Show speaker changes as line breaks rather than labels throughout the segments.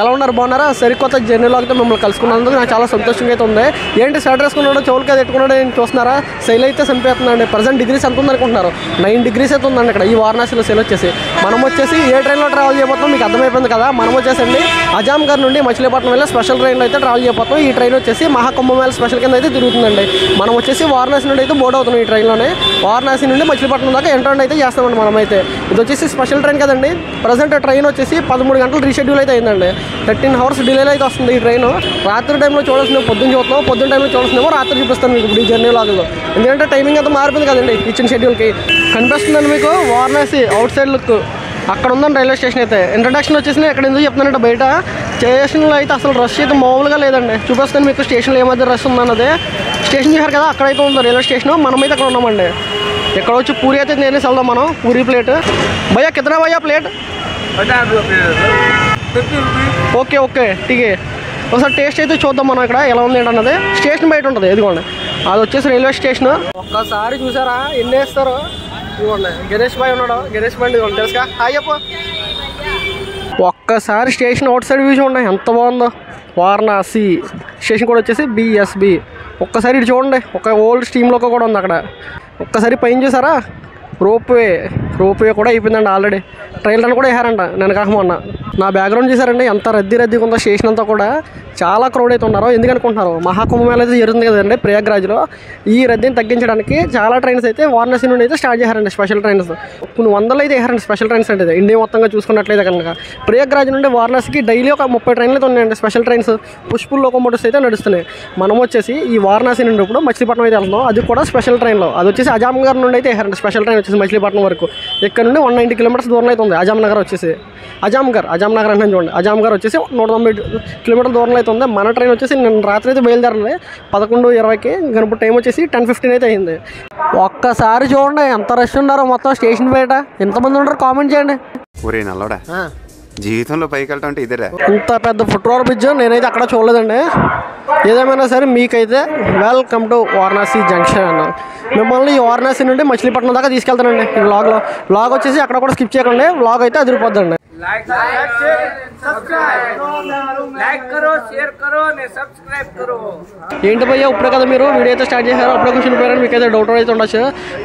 ఎలా ఉన్నారు, బాగున్నారా? సరికొత్త జర్నీలో అయితే మిమ్మల్ని కలుసుకున్నందుకు నాకు చాలా సంతోషంగా అయితే ఉంది. ఏంటి స్వెటర్ వేసుకున్నాడో, చెవులకి అది ఎట్టుకున్నాడో నేను చూస్తున్నారా? సెల్ అయితే చంపేస్తుందండి. ప్రజెంట్ డిగ్రీస్ ఎంత ఉందనుకుంటున్నారు? 9 degrees అయితే ఉందండి ఇక్కడ ఈ వారణాసిలో. సెల్ వచ్చేసి మనం వచ్చేసి ఏ ట్రైన్లో ట్రావెల్ చేయబోతున్నాం మీకు అర్థమైపోయింది కదా. మనం వచ్చేసండి అజాంఘర్ నుండి మచిలీపట్నం వెళ్ళే స్పెషల్ ట్రైన్లో అయితే ట్రావెల్ చేయబోతున్నాం. ఈ ట్రైన్ వచ్చేసి మహాకుంభమేళ స్పెషల్ కింద అయితే తిరుగుతుందండి. మనం వచ్చేసి వారణాసి నుండి అయితే బోర్డ్ అవుతున్నాం ఈ ట్రైన్లోనే. వారణాసి నుండి మచిలీపట్నం దాకా ఎంటర్ అయితే చేస్తామండి మనమైతే. ఇది వచ్చేసి స్పెషల్ ట్రైన్ కదండి. ప్రజెంట్ ట్రైన్ వచ్చేసి 13 గంటలు రీషెడ్యూల్ అయితే అయిందండి. 13 hours డిలేలో అయితే వస్తుంది ఈ ట్రైన్. రాత్రి టైంలో చూడాల్సింది పొద్దున్న చూస్తున్నాం, పొద్దున్న టైంలో చూడాల్సిందేమో రాత్రి చూపిస్తాను మీకు ఈ జర్నీ లాగ్లో. ఎందుకంటే టైమింగ్ అంతా మారిపోయింది కదండి ఇచ్చిన షెడ్యూల్కి. కనిపిస్తుందండి మీకు వారణాసి అవుట్ సైడ్ లుక్. అక్కడ ఉందండి రైల్వే స్టేషన్ అయితే. ఇంట్రడక్షన్ వచ్చేసి ఇక్కడ ఎందుకు చెప్తున్నానంటే బయట స్టేషన్లో అయితే అసలు రష్ అయితే మామూలుగా లేదండి. చూపిస్తాను మీకు స్టేషన్లో ఏమైతే రష్ ఉందన్నది. స్టేషన్ చూసారు కదా, అక్కడైతే ఉంది రైల్వే స్టేషన్. మనమైతే అక్కడ ఉన్నామండి. ఇక్కడ వచ్చి పూరి అయితే నేనేసి వెళ్దాం మనం. పూరి ప్లేట్ భయ్యా కిतना భయ్యా ప్లేట్? Okay okay ఠీకే. ఒకసారి టేస్ట్ అయితే చూద్దాం మనం ఇక్కడ ఎలా ఉంది ఏంటన్నది. స్టేషన్ బయట ఉంటుంది ఎదుగోండి. అది వచ్చేసి రైల్వే స్టేషన్. ఒక్కసారి చూసారా ఎన్ని వేస్తారు? ఇదిగోండి గణేష్ భాయ్ ఉన్నాడు. గణేష్ భాయ్ ఇదిగోండి తెలుసుగా. హాయ్ చెప్పు. ఒక్కసారి స్టేషన్ అవుట్ సైడ్ వ్యూ చూడండి ఎంత బాగుందో. వారణాసి స్టేషన్ కూడా వచ్చేసి BSB. ఒక్కసారి ఇటు చూడండి, ఒక ఓల్డ్ స్టీమ్ లోకో కూడా ఉంది అక్కడ. ఒక్కసారి పైన చూసారా రోప్వే కూడా అయిపోయిందండి ఆల్రెడీ. ట్రైల్ రన్ కూడా వేసారంట నేను కాకమన్నా. నా బ్యాక్గ్రౌండ్ చూసారండి ఎంత రద్దీగా ఉందో. స్టేషన్ అంతా కూడా చాలా క్రౌడ్ అయితే ఉన్నారు. ఎందుకనుకుంటున్నారు? మహాకుంభమేళ అయితే జరుగుతుంది కదండి ప్రయాగ్రాజ్లో. ఈ రద్దీని తగ్గించడానికి చాలా ట్రైన్స్ అయితే వారణాసి నుండి అయితే స్టార్ట్ చేశారండి స్పెషల్ ట్రైన్స్. కొన్ని వందలు అయితే వేసారండి స్పెషల్ ట్రైన్స్ అంటే. ఇండియా మొత్తంగా చూసుకున్నట్లయితే కనుక ప్రయాగ్రాజ్ నుండి వారణాసికి డైలీ ఒక 30 ట్రైన్లు అయితే ఉన్నాయండి స్పెషల్ ట్రైన్స్. పుష్పుల్ లోకోమోటివ్స్ అయితే నడుస్తున్నాయి. మనం వచ్చేసి ఈ వారణాసి నుండి ఇప్పుడు మచిలీపట్నం అయితే వెళ్తున్నాం. అది కూడా స్పెషల్ ట్రైన్లో. అది వచ్చేసి అజాంఘర్ నుండి అయితే వేసారండి స్పెషల్ ట్రైన్ వచ్చేసి మచిలీపట్నం వరకు. ఇక్కడ నుండి 190 kilometers దూరం అయితే ఉంది అజాంనగర్ వచ్చేసి. అజాంనగర్ అంటే చూడండి. అజాంఘర్ వచ్చేసి 190 kilometers దూరంలో అయితే ఉంది. మన ట్రైన్ వచ్చేసి నేను రాత్రి అయితే బయలుదేరండి 11:20కి. ఇంకా ఇప్పుడు టైం వచ్చేసి 10:15 అయితే అయింది. ఒక్కసారి చూడండి ఎంత రష్ ఉన్నారో మొత్తం స్టేషన్ బయట. ఎంతమంది ఉంటారో కామెంట్ చేయండి.
ఒరే నల్లోడా, జీవితంలో పైకి వెళ్ళటం అంటే ఇదేరా.
ఇంత పెద్ద ఫుట్ఓవర్ బ్రిడ్జ్ నేనైతే అక్కడ చూడలేదండి. ఏదేమైనా సరే మీకైతే వెల్కమ్ టు వారణాసి జంక్షన్ అన్న. మిమ్మల్ని ఈ వారణాసి నుండి మచిలీపట్నం దాకా తీసుకెళ్తానండి ఈ వ్లాగ్ వచ్చేసి అక్కడ కూడా స్కిప్ చేయకండి. వ్లాగ్ అయితే అదిరిపోద్దండి. ఏంటి భయ్యా ఇప్పుడే కదా మీరు వీడియో అయితే స్టార్ట్ చేశారు, అప్పుడే కూర్చొని పోయారని మీకు అయితే డౌట్ అయితే ఉండొచ్చు.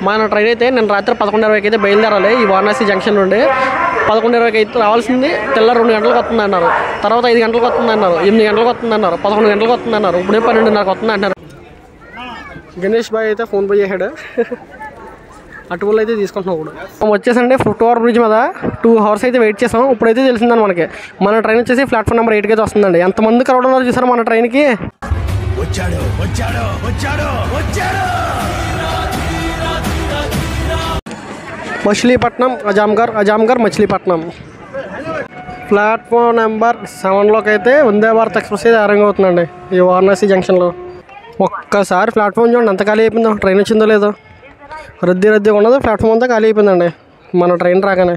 మన ట్రైన్ అయితే నేను రాత్రి 11:20కి అయితే బయలుదేరాలి ఈ వారణాసి జంక్షన్ నుండి. 11:20కి అయితే రావాల్సింది తెల్ల 2 గంటలకు వస్తుంది అన్నారు. తర్వాత 5 గంటలకు వస్తుంది అన్నారు, 8 గంటలకు వస్తుంది అన్నారు, 11 గంటలకు వస్తుంది అన్నారు. ఇప్పుడే 12:30కి వస్తుంది అంటారు. గణేష్ భాయ్ అయితే ఫోన్ పే చేశాడు. అటువల్ అయితే తీసుకుంటున్నాం. ఇప్పుడు వచ్చేసండి ఫుట్ఓవర్ బ్రిడ్జ్ మీద 2 hours అయితే వెయిట్ చేసాం. ఇప్పుడైతే తెలిసిందని మనకి మన ట్రైన్ వచ్చేసి ప్లాట్ఫామ్ నెంబర్ 8కి అయితే వస్తుందండి. ఎంతమంది క్రౌడ్ ఉన్నారు చూసారు మన ట్రైన్కి. మచిలీపట్నం అజాంఘర్ మచిలీపట్నం. ప్లాట్ఫామ్ నెంబర్ 7లోకి అయితే వందే భారత్ ఎక్స్ప్రెస్ అయితే అరేంజ్ అవుతుందండి ఈ వారణాసి జంక్షన్లో. ఒక్కసారి ప్లాట్ఫామ్ చూడండి ఎంత ఖాళీ అయిపోయిందో. ట్రైన్ వచ్చిందో లేదో, రద్దీగా ఉన్నదో. ప్లాట్ఫామ్ అంతా ఖాళీ అయిపోయిందండి మన ట్రైన్ రాగానే.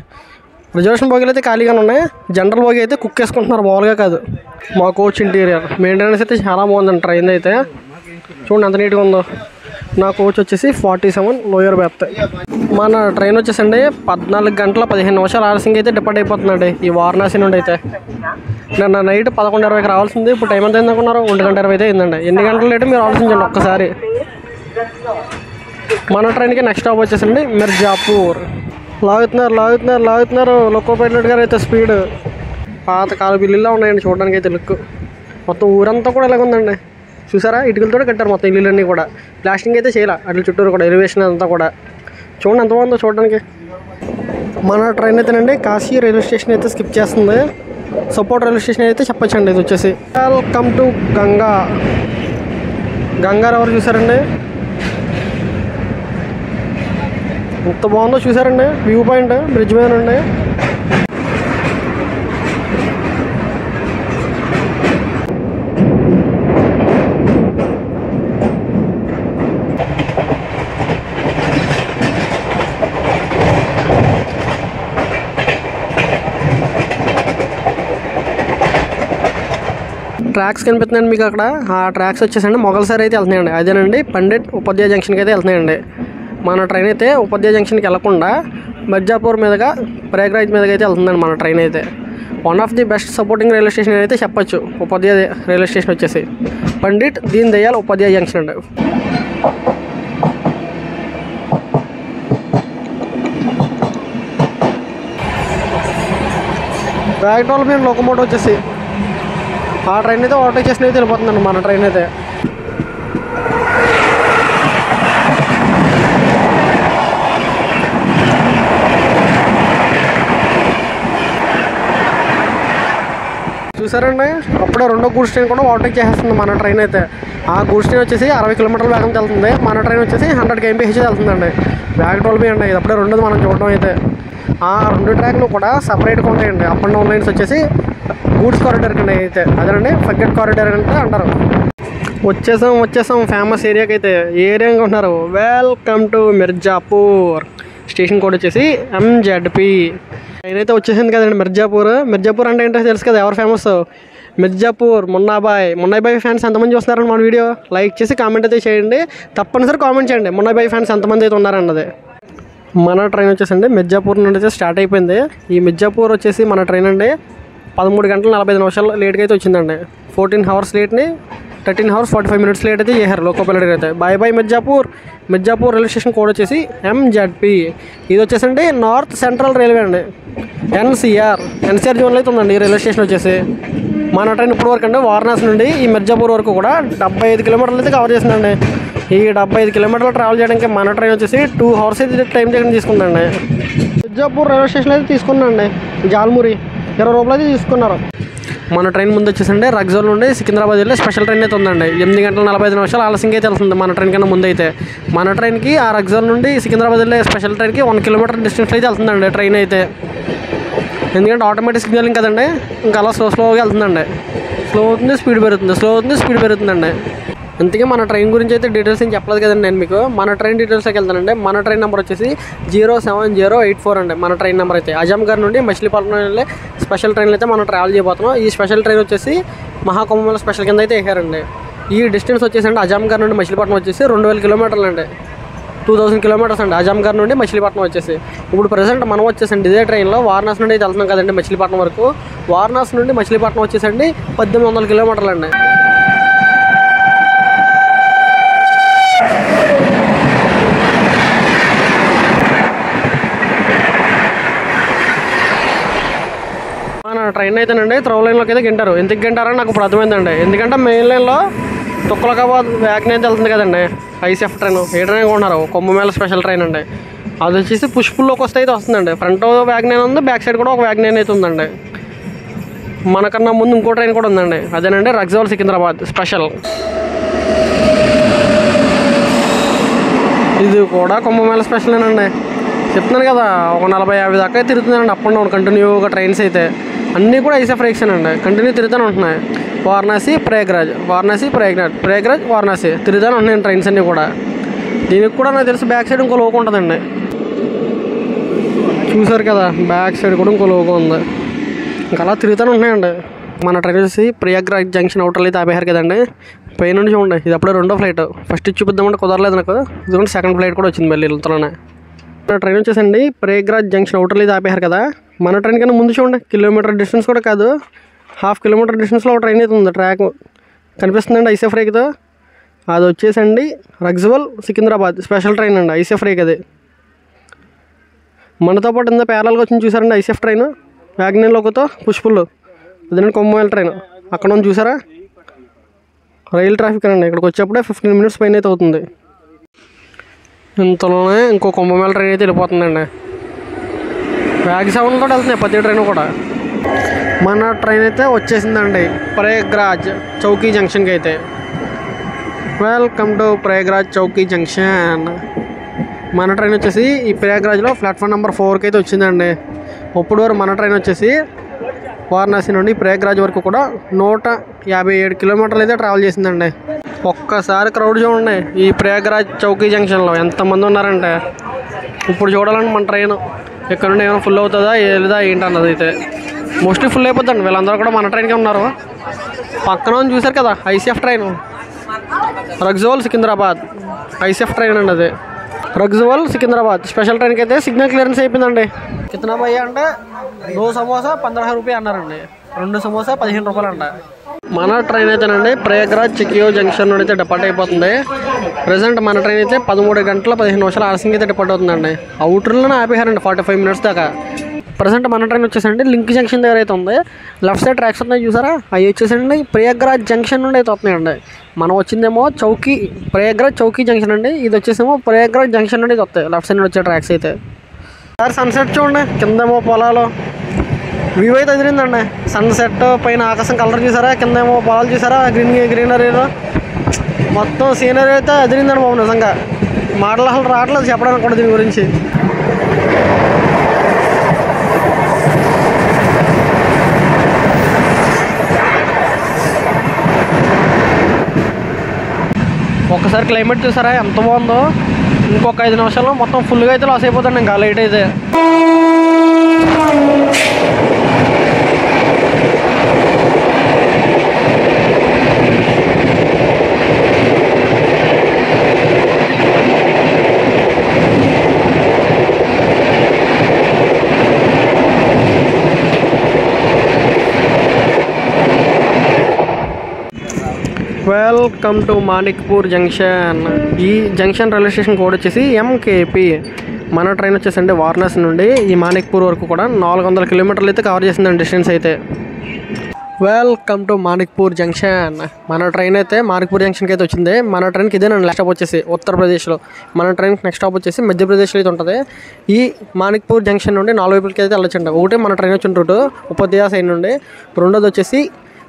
రిజర్వేషన్ బోగీలు అయితే ఖాళీగానే ఉన్నాయి. జనరల్ బోగి అయితే కుక్ వేసుకుంటున్నారు, మామూలుగా కాదు. మా కోచ్ ఇంటీరియర్ మెయింటెనెన్స్ అయితే చాలా బాగుందండి ట్రైన్ అయితే. చూడండి ఎంత నీట్గా ఉందో. నా కోచ్ వచ్చేసి 47 లోయర్ బెర్త్. మన ట్రైన్ వచ్చేసండి 14 గంటల 15 నిమిషాలు ఆలస్యంగా అయితే డిపార్ట్ అయిపోతుందండి ఈ వారణాసి నుండి అయితే. నిన్న నైట్ 11:20కి రావాల్సింది. ఇప్పుడు టైం ఎంత అయింది అనుకున్నారు? 1:20 అయితే అయిందండి. ఎన్ని గంటలు లేట్ మీరు ఆలోచించండి ఒక్కసారి. మన ట్రైన్కి నెక్స్ట్ స్టాప్ వచ్చేసండి మిర్జాపూర్. లాగుతున్నారు లోకో పైలట్ గారు అయితే స్పీడ్. పాత కాల బిల్లులా ఉన్నాయండి చూడడానికి అయితే లుక్. మొత్తం ఊరంతా కూడా ఇలాగ ఉందండి చూసారా. ఇటుకలతో కట్టారు మొత్తం ఇల్లులన్నీ కూడా. ప్లాస్టింగ్ అయితే చేయాలి అట్లా చుట్టూరు కూడా. ఎలివేషన్ అంతా కూడా చూడండి ఎంత బాగుందో చూడడానికి. మన ట్రైన్ అయితేనండి కాశీ రైల్వే స్టేషన్ అయితే స్కిప్ చేస్తుంది. సపోర్ట్ రైల్వే స్టేషన్ అయితే చెప్పచ్చండి. ఇది వచ్చేసి వెల్కమ్ టు గంగా ఎవరు చూసారండి ఎంత బాగుందో చూసారండి. వ్యూ పాయింట్ బ్రిడ్జ్ మీద నుండి. ట్రాక్స్ కనిపిస్తున్నాయండి మీకు అక్కడ. ఆ ట్రాక్స్ వచ్చేసండి మొగల్సారి అయితే వెళ్తున్నాయండి. అదేనండి పండిట్ ఉపాధ్యాయ జంక్షన్కి అయితే వెళ్తున్నాయండి. మన ట్రైన్ అయితే ఉపాధ్యాయ జంక్షన్కి వెళ్లకుండా మిర్జాపూర్ మీదుగా ప్రయాగ్రాజ్ మీదకి అయితే వెళ్తుందండి మన ట్రైన్ అయితే. One of the best supporting railway station అయితే చెప్పచ్చు ఉపాధ్యాయ రైల్వే స్టేషన్ వచ్చేసి పండిట్ దీన్ దయాళ్ ఉపాధ్యాయ జంక్షన్ అండి. బ్యాక్ డెవలప్మెంట్ లోకోమోటివ్ వచ్చేసి ఆ ట్రైన్ అయితే ఓవర్టేక్ చేసిన అయితే వెళ్ళిపోతుందండి మన ట్రైన్ అయితే. చూసారండి అప్పుడే రెండో గూడ్స్ ట్రైన్ కూడా ఓవర్టేక్ చేసేస్తుంది మన ట్రైన్ అయితే. ఆ గూడ్స్ ట్రైన్ వచ్చేసి 60 కిలోమీటర్ల వేగంతో వెళ్తుంది, మన ట్రైన్ వచ్చేసి 100 kmph వెళ్తుందండి. బ్యాక్ డెవలప్మెంట్ అండి ఇది అప్పుడే రెండోది మనం చూడడం అయితే. ఆ రెండు ట్రాక్లు కూడా సపరేట్గా ఉంటాయండి. అప్ అండ్ డౌన్ లైన్స్ వచ్చేసి గూడ్స్ కారిడార్ కింద అయితే అదేనండి ఫగ్గెట్ కారిడార్ అంటే అంటారు. వచ్చేసాం ఫేమస్ ఏరియాకి అయితే. ఏ ఏరియాగా ఉన్నారు? Welcome to Mirzapur. Station code వచ్చేసి MZP. ట్రైన్ అయితే వచ్చేసింది కదండి మిర్జాపూర్ అంటే ఏంటో తెలుసు కదా, ఎవరు ఫేమస్? మిర్జాపూర్ మున్నాబాయ్ ఫ్యాన్స్ ఎంతమంది చూస్తున్నారండి మన వీడియో? లైక్ చేసి కామెంట్ అయితే చేయండి, తప్పనిసరి కామెంట్ చేయండి మున్నాబాయ్ ఫ్యాన్స్ ఎంతమంది అయితే ఉన్నారన్నది. మన ట్రైన్ వచ్చేసండి మిర్జాపూర్ నుండి అయితే స్టార్ట్ అయిపోయింది. ఈ మిర్జాపూర్ వచ్చేసి మన ట్రైన్ అండి 13 గంటల 45 నిమిషాలు లేట్గా అయితే వచ్చిందండి. 14 hours లేట్ని 13 hours 45 minutes లేట్ అయితే చేశారు లోకో పైలట్గా అయితే. బాయ్ మిర్జాపూర్ రైల్వే స్టేషన్ కోడ్ వచ్చేసి MZP. ఇది వచ్చేసండి నార్త్ సెంట్రల్ రైల్వే అండి, NCR జోన్లో అయితే ఉందండి ఈ రైల్వే స్టేషన్ వచ్చేసి. మన ట్రైన్ ఇప్పుడు వరకు అండి వారణాసి నుండి ఈ మిర్జాపూర్ వరకు కూడా 75 కిలోమీటర్లు అయితే కవర్ చేసిందండి. ఈ 75 కిలోమీటర్లు ట్రావెల్ చేయడానికి మన ట్రైన్ వచ్చేసి 2 hours అయితే టైం తీసుకుందండి. మిర్జాపూర్ రైల్వే స్టేషన్ అయితే తీసుకున్నాండి జాల్మురి 20 రూపాయలు అయితే తీసుకున్నారు. మన ట్రైన్ ముందు వచ్చేసండి రగ్జోల్ నుండి సికింద్రాబాద్ వెళ్ళి స్పెషల్ ట్రైన్ అయితే ఉందండి. 8 గంటల 45 నిమిషాలు ఆలస్యంగా అయితే వెళ్తుంది మన ట్రైన్ కన్నా ముందు అయితే. మన ట్రైన్కి ఆ రగ్జోల్ నుండి సికింద్రాబాద్ వెళ్ళే స్పెషల్ ట్రైన్కి 1 kilometer డిస్టెన్స్ అయితే వెళ్తుందండి ట్రైన్ అయితే. ఎందుకంటే ఆటోమేటిక్ సిగ్నలింగ్ కదండి, ఇంకా అలా స్లోగా వెళ్తుందండి. స్లో అవుతుంది స్పీడ్ పెరుగుతుందండి. అందుకే మన ట్రైన్ గురించి అయితే డీటెయిల్స్ ఏం చెప్పలేదు కదండి నేను మీకు. మన ట్రైన్ డీటెయిల్స్కి వెళ్తానండి. మన ట్రైన్ నెంబర్ వచ్చేసి 07084 అండి మన ట్రైన్ నెంబర్ అయితే. అజాంఘర్ నుండి మచిలీపట్నం వెళ్ళే స్పెషల్ ట్రైన్లు అయితే మనం ట్రావెల్ చేయబోతున్నాం. ఈ స్పెషల్ ట్రైన్ వచ్చేసి మహాకుంభమేళ స్పెషల్ కింద అయితే వేసారండి. ఈ డిస్టెన్స్ వచ్చేసండి అజాంఘర్ నుండి మచిలీపట్నం వచ్చేసి 2000 kilometers అండి, 2000 kilometers అండి అజాంఘర్ నుండి మచిలీపట్నం వచ్చేసి. ఇప్పుడు ప్రజెంట్ మనం వచ్చేసండి ఇదే ట్రైన్లో వారణాసి నుండి అయితే వెళ్తున్నాం కదండి మచిలీపట్నం వరకు. వారణాసి నుండి మచిలీపట్నం వచ్చేసండి 1800 kilometers అండి. మన ట్రైన్ అయితేనండి త్రవ్ లైన్లోకి అయితే గింటారు. ఎందుకు గింటారని నాకు ఇప్పుడు అర్థమైందండి. ఎందుకంటే మెయిన్ లైన్లో తుక్కలకాబాద్ వ్యాగ్నే అయితే వెళ్తుంది కదండి ICF ట్రైన్. ఏ ట్రైన్ కొన్నారు? కుంభమేళ స్పెషల్ ట్రైన్ అండి. అది వచ్చేసి పుష్పుల్లోకి వస్తే అయితే వస్తుందండి. ఫ్రంట్ వ్యాగ్నేన్ ఉంది, బ్యాక్ సైడ్ కూడా ఒక వ్యాగ్నేన్ అయితే ఉందండి. మనకన్నా ముందు ఇంకో ట్రైన్ కూడా ఉందండి, అదేనండి రగ్జోల్ సికింద్రాబాద్ స్పెషల్. ఇది కూడా కుంభమేళ స్పెషలేనండి. చెప్తున్నాను కదా, ఒక 40-50 దాకా తిరుగుతుందండి అప్ అండ్ డౌన్ కంటిన్యూగా ట్రైన్స్ అయితే. అన్నీ కూడా ICF రేక్షన్ అండి, కంటిన్యూ తిరుగుతూనే ఉంటున్నాయి. వారణాసి ప్రయాగ్రాజ్ వారణాసి తిరుగుతూనే ఉంటున్నాయి ట్రైన్స్ అన్నీ కూడా. దీనికి కూడా నాకు తెలిసి బ్యాక్ సైడ్ ఇంకో లోకో ఉంటుందండి. చూసారు కదా, బ్యాక్ సైడ్ కూడా ఇంకో లోకో ఉంది. ఇంకా అలా తిరుగుతూనే ఉంటున్నాయండి. మన ట్రైన్ వచ్చేసి ప్రయాగ్రాజ్ జంక్షన్ అవుటర్లు అయితే ఆపేశారు కదండి. పై నుండి చూడండి, ఇది అప్పుడే రెండో ఫ్లైట్. ఫస్ట్ చూపిద్దామంటే కుదరలేదు నాకు, ఇదిగోండి సెకండ్ ఫ్లైట్ కూడా వచ్చింది మళ్ళీ ఇంతలోనే. మన ట్రైన్ వచ్చేసండి ప్రయాగ్రాజ్ జంక్షన్ అవుటర్లు అయితే ఆపేశారు కదా. మన ట్రైన్ కన్నా ముందు చూడండి, కిలోమీటర్ డిస్టెన్స్ కూడా కాదు, 1/2 kilometer డిస్టెన్స్లో ఒక ట్రైన్ అయితే ఉంది. ట్రాక్ కనిపిస్తుందండి ICF రేక్తో. అది వచ్చేసండి రగ్జోల్ సికింద్రాబాద్ స్పెషల్ ట్రైన్ అండి, ICF రేక్ అది. మనతో పాటు ఇంత ప్యారల్గా వచ్చింది చూసారండి ICF ట్రైన్ వ్యాగ్నేన్ లోకోతో పుష్పుల్లో. అదేనండి కుంభమేళ ట్రైన్. అక్కడ ఉంది చూసారా, రైల్ ట్రాఫిక్ అండి. ఇక్కడికి వచ్చేప్పుడే 15 minutes పైన అయితే అవుతుంది. ఇంతలోనే ఇంకో కుంభమేళ ట్రైన్ అయితే వెళ్ళిపోతుందండి. వ్యాగ్ 7 కూడా వెళ్తున్నాయి ప్రతి ట్రైన్ కూడా. మన ట్రైన్ అయితే వచ్చేసిందండి ప్రయాగ్రాజ్ చౌకీ జంక్షన్కి అయితే. Welcome to Prayagraj Chowki junction. మన ట్రైన్ వచ్చేసి ఈ ప్రయాగ్రాజ్లో ప్లాట్ఫామ్ నెంబర్ 4కి అయితే వచ్చిందండి. ఇప్పుడు వరకు మన ట్రైన్ వచ్చేసి వారణాసి నుండి ప్రయాగ్రాజ్ వరకు కూడా 157 kilometers అయితే ట్రావెల్ చేసిందండి. ఒక్కసారి క్రౌడ్ చూడండి ఈ ప్రయాగ్రాజ్ చౌకీ జంక్షన్లో ఎంతమంది ఉన్నారంటే. ఇప్పుడు చూడాలండి మన ట్రైన్ ఇక్కడ నుండి ఏమైనా ఫుల్ అవుతుందా లేదా ఏంటన్నది. అయితే మోస్ట్లీ ఫుల్ అయిపోద్దండి. వీళ్ళందరూ కూడా మన ట్రైన్కే ఉన్నారు. పక్కన చూసారు కదా ICF train Raxaul Secunderabad ICF train అండి అది. రగ్జువల్ సికింద్రాబాద్ స్పెషల్ ట్రైన్కి అయితే సిగ్నల్ క్లియరెన్స్ అయిపోయిందండి. కితనా భయ్యా అంటే 2 సమోసా 15 రూపాయ అన్నారండి. 2 సమోసా 15 రూపాయలు అంట. మన ట్రైన్ అయితేనండి ప్రయాగ్రాజ్ చికియో జంక్షన్ నుండి అయితే డిపార్ట్ అయిపోతుంది. ప్రజెంట్ మన ట్రైన్ అయితే 13 గంటల 15 నిమిషాలు ఆలస్యంగా అయితే డిపార్ట్ అవుతుందండి. అవుటర్లోనే ఆపేశారండి 45 మినిట్స్ దాకా. ప్రజెంట్ మన ట్రైన్ వచ్చేసండి లింక్ జంక్షన్ దగ్గర అయితే ఉంది. లెఫ్ట్ సైడ్ ట్రాక్స్ ఉన్నాయి చూసారా, అవి వచ్చేసండి ప్రయాగ్రాజ్ జంక్షన్ నుండి అయితే వస్తున్నాయండి. మనం వచ్చిందేమో ప్రయాగ్రాజ్ చౌకీ జంక్షన్ అండి. ఇది వచ్చేసేమో ప్రయాగ్రాజ్ జంక్షన్ నుండి వస్తాయి లెఫ్ట్ సైడ్ వచ్చే ట్రాక్స్ అయితే. సార్ సన్సెట్ చూడండి, కిందేమో పొలాలు వ్యూ అయితే ఎదిరిందండి. సన్సెట్ పైన ఆకాశం కలర్ చూసారా, కిందేమో పొలాలు చూసారా, గ్రీనరీలో మొత్తం సీనరీ అయితే ఎదిరిందండి బాబు. నిజంగా మాటలు అసలు రావట్లేదు చెప్పడానికి కూడా దీని గురించి. ఒక్కసారి క్లైమేట్ చూసారా ఎంత బాగుందో. ఇంకొక 5 నిమిషాల్లో మొత్తం ఫుల్గా అయితే లాస్ అయిపోతాండి ఇంకా లైట్ అయితే. Welcome to Manikpur junction. ఈ జంక్షన్ రైల్వే స్టేషన్ కోడ్ వచ్చేసి ఎంకేపీ. మన ట్రైన్ వచ్చేసండి వారణాసి నుండి ఈ మాణిక్పూర్ వరకు కూడా 400 కిలోమీటర్లు అయితే కవర్ చేసిందండి డిస్టెన్స్ అయితే. Welcome to Manikpur junction. మన ట్రైన్ అయితే మాణిక్పూర్ జంక్షన్కి అయితే వచ్చింది. మన ట్రైన్కి ఇదేనండి నెక్స్ట్ స్టాప్ వచ్చేసి ఉత్తరప్రదేశ్లో. మన ట్రైన్కి నెక్స్ట్ స్టాప్ వచ్చేసి మధ్యప్రదేశ్లో అయితే ఉంటుంది. ఈ మాణిక్పూర్ జంక్షన్ నుండి 4 వైపులకి అయితే వెళ్ళొచ్చండి. ఒకటి మన ట్రైన్ వచ్చిన రూటు ఉపాధ్యాయ సైడ్ నుండి, రెండోది వచ్చేసి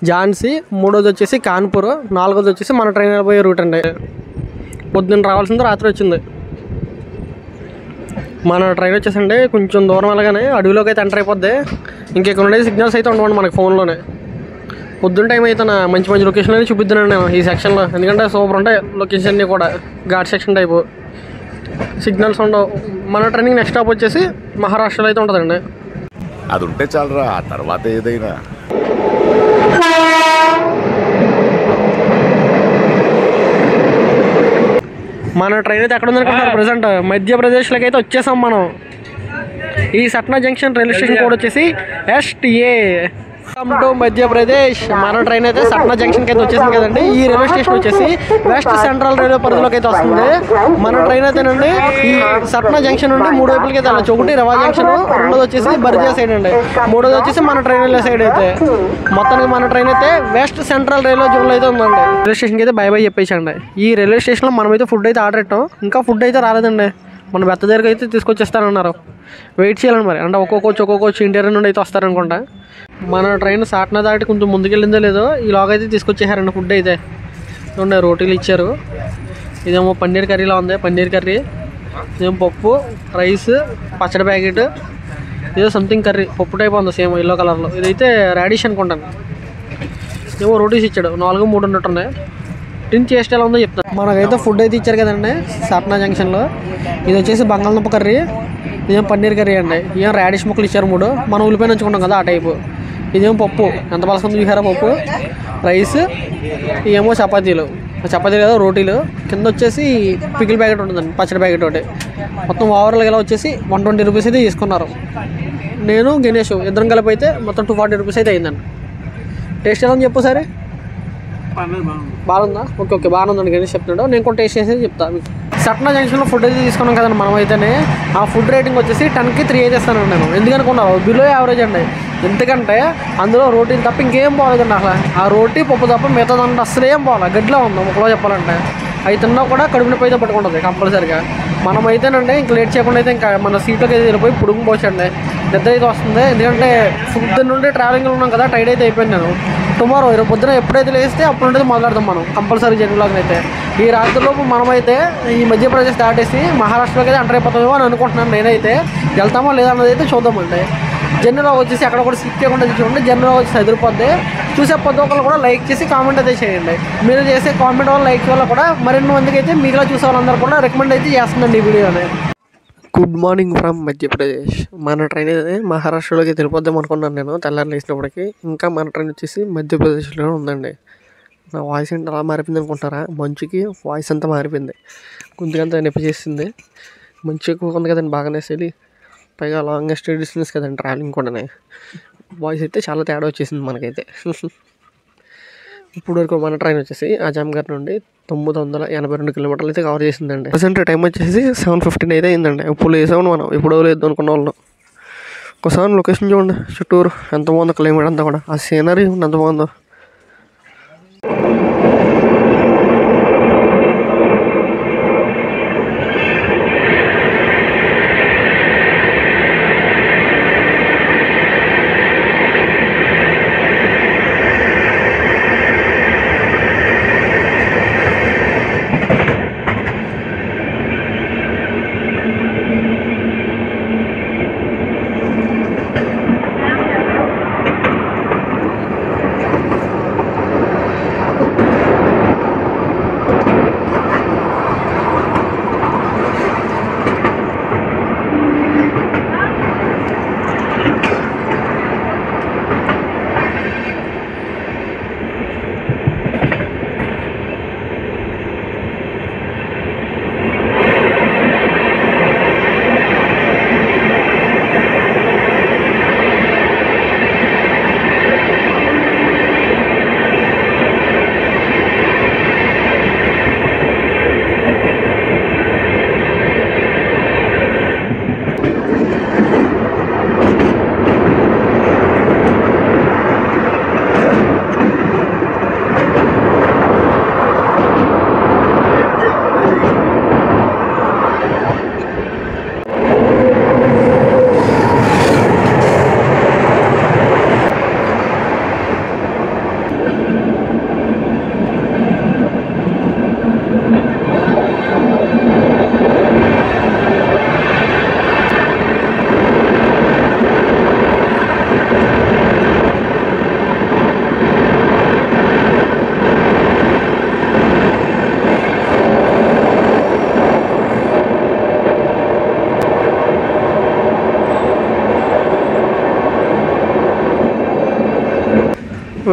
ఝాన్సీ, మూడోది వచ్చేసి కాన్పూర్, నాలుగోది వచ్చేసి మన ట్రైన్ వెళ్ళిపోయే రూట్ అండి. పొద్దున్న రావాల్సింది రాత్రి వచ్చింది. మన ట్రైన్ వచ్చేసండి కొంచెం దూరం వెళ్ళగానే అడవిలోకి అయితే ఎంటర్ అయిపోద్ది. ఇంకెక్కడ ఉండేది సిగ్నల్స్ అయితే ఉండవండి మనకి ఫోన్లోనే. పొద్దున్న టైం అయితే మంచి మంచి లొకేషన్ అనేది చూపిద్దానండి నేను ఈ సెక్షన్లో. ఎందుకంటే సూపర్ ఉంటాయి లొకేషన్ అన్నీ కూడా, ఘాట్ సెక్షన్ టైపు. సిగ్నల్స్ ఉండవు. మన ట్రైనింగ్ నెక్స్ట్ స్టాప్ వచ్చేసి మహారాష్ట్రలో అయితే ఉంటుందండి.
అది ఉంటే చాలరా, ఆ తర్వాత ఏదైనా.
మన ట్రైన్ అయితే ఎక్కడ ఉందనుకుంటున్నారు? ప్రజెంట్ మధ్యప్రదేశ్లోకి అయితే వచ్చేసాం మనం. ఈ Satna junction railway station code వచ్చేసి STA. Welcome to Madhya Pradesh. మన ట్రైన్ అయితే సట్నా జంక్షన్కి అయితే వచ్చేసింది కదండి. ఈ రైల్వే స్టేషన్ వచ్చేసి వెస్ట్ సెంట్రల్ రైల్వే పరిధిలోకి అయితే వస్తుంది. మన ట్రైన్ అయితేనండి ఈ సట్నా జంక్షన్ నుండి 3 వైపులకి అయితే వెళ్ళచ్చు. ఒకటి రవా జంక్షన్, రెండోది వచ్చేసి బర్జియా సైడ్ అండి, మూడోది వచ్చేసి మన ట్రైన్ వెళ్ళే సైడ్ అయితే. మొత్తానికి మన ట్రైన్ అయితే వెస్ట్ సెంట్రల్ రైల్వే జోన్లో అయితే ఉందండి. రైల్వే స్టేషన్కి అయితే బై చెప్పేసండి. ఈ రైల్వే స్టేషన్లో మనమైతే ఫుడ్ అయితే ఆర్డర్ పెట్టాం. ఇంకా ఫుడ్ అయితే రాలేదండి. మన బెత్త దగ్గరికి అయితే తీసుకొచ్చేస్తారన్నారు. వెయిట్ చేయాలండి మరి. అంటే ఒక్కొక్క కోచ్ ఇంటీరియర్ నుండి అయితే వస్తారనుకుంటా. మన ట్రైన్ సాట్నా దాటి కొంచెం ముందుకెళ్ళిందో లేదో ఈలోగా అయితే తీసుకొచ్చేసారండి ఫుడ్ అయితే. ఉండే రోటీలు ఇచ్చారు. ఇదేమో పన్నీర్ కర్రీలా ఉంది, పన్నీర్ కర్రీ. ఇదేమో పప్పు, రైస్, పచ్చడి ప్యాకెట్, ఇదో సంథింగ్ కర్రీ పప్పు టైప్ ఉంది సేమ్ ఎల్లో కలర్లో. ఇదైతే రాడిష్ అనుకుంటాను. ఏమో రోటీస్ ఇచ్చాడు. 4, 3 ఉన్నట్టున్నాయి. టిన్ టేస్ట్ ఎలా ఉందో చెప్తాను. మనకైతే ఫుడ్ అయితే ఇచ్చారు కదండి సాట్నా జంక్షన్లో. ఇది వచ్చేసి బంగాళదుంప కర్రీ, ఇదేం పన్నీర్ కర్రీ అండి. ఏం రాడిష్ ముక్కలు ఇచ్చారు 3. మనం ఉల్లిపాయ నంచుకుంటాం కదా ఆ టైపు. ఇదేమో పప్పు, ఎంత పలసంది చూసారా పప్పు, రైస్, ఏమో చపాతీలు కదా రోటీలు. కింద వచ్చేసి పికిల్ ప్యాకెట్ ఉంటుందండి, పచ్చడి ప్యాకెట్ ఒకటి. మొత్తం ఓవరాల్గా ఇలా వచ్చేసి 120 రూపీస్ అయితే తీసుకున్నారు. నేను గణేష్ ఇద్దరం కలిపి అయితే మొత్తం 240 రూపీస్ అయితే అయిందండి. టేస్ట్ ఎలా ఉంది చెప్పు సరే. బాగుందా? ఓకే బాగానే ఉందండి గణేష్ చెప్తున్నాడు. నేను కూడా టేస్ట్ చేసేది చెప్తాను. సట్నా జంక్షన్లో ఫుడ్ అయితే తీసుకున్నాం కదండి మనం అయితేనే. ఆ ఫుడ్ రేటింగ్ వచ్చేసి 10కి 3 అయితే ఇస్తానండి నేను. ఎందుకనుకున్నాను బిలో యావరేజ్ అండి. ఎందుకంటే అందులో రోటీలు తప్ప ఇంకేం బాగోలేదండి అసలు. ఆ రోటీ పప్పు తప్ప మిగతాదంటే అసలు ఏం బాగాలి, గడ్డిలో ఉంది ఒకలో చెప్పాలంటే. అవి తిన్నా కూడా కడుపు నొప్పి అయితే పట్టుకుంటుంది కంపల్సరీగా. మనం అయితేనండి ఇంక లేట్ చేయకుండా అయితే ఇంకా మన సీట్లోకి అయితే వెళ్ళిపోయి పుడుగు పోసండి. నిద్ర అయితే వస్తుంది. ఎందుకంటే ఫుడ్ నుండి ట్రావెలింగ్లో ఉన్నాం కదా, టైడ్ అయితే అయిపోయింది నేను. టుమారో రేపు పొద్దున ఎప్పుడైతే లేస్తే అప్పుడు నుండి మొదలెడతాం మనం కంపల్సరీ జర్నీలోకి అయితే. ఈ రాత్రిలోపు మనమైతే ఈ మధ్యప్రదేశ్ దాటేసి మహారాష్ట్రలోకి అయితే ఎంటర్ అయిపోతామేమో అని అనుకుంటున్నాను. నేనైతే వెళ్తామో లేదా అన్నది అయితే చూద్దామండి. జర్నీలో వచ్చేసి అక్కడ కూడా స్కిప్ చేయకుండా చూడండి. జర్నీలో వచ్చేసి ఎదిరిపోద్ది. చూసే ప్రతి ఒక్కరు కూడా లైక్ చేసి కామెంట్ అయితే చేయండి. మీరు చేసే కామెంట్ వల్ల లైక్ వల్ల కూడా మరిన్ని మందికి అయితే మీలో చూసే వాళ్ళందరూ కూడా రికమెండ్ అయితే చేస్తుందండి ఈ వీడియోని. Good morning from Madhya Pradesh. మన ట్రైన్ అయితే మహారాష్ట్రలోకి వెళ్ళిపోద్దాం అనుకున్నాను నేను తెల్లారి లేచినప్పటికీ. ఇంకా మన ట్రైన్ వచ్చేసి మధ్యప్రదేశ్లో ఉందండి. నా వాయిస్ ఏంటి అలా మారిపోయింది అనుకుంటారా? మంచుకి వాయిస్ అంతా మారిపోయింది, గొంతుకంతా నొప్పి చేసింది. మంచు ఎక్కువ ఉంది కదండి, బాగానే చలి, పైగా లాంగెస్ట్ డిస్టెన్స్ కదండి ట్రావెలింగ్ కూడా. వాయిస్ అయితే చాలా తేడా వచ్చేసింది మనకైతే. ఇప్పుడు వరకు మన ట్రైన్ వచ్చేసి ఆజాంఘర్ నుండి 982 కిలోమీటర్లు అయితే కవర్ చేసిందండి. ప్రజెంట్ టైం వచ్చేసి 7:15 అయితే అయిందండి. ఇప్పుడు వేసాము మనం, ఇప్పుడు లేదు అనుకున్న వాళ్ళం. ఒకసారి లొకేషన్ చూడండి, చుట్టూరు ఎంత బాగుందో, క్లైమేట్ అంతా కూడా, ఆ సీనరీ ఎంత బాగుందో.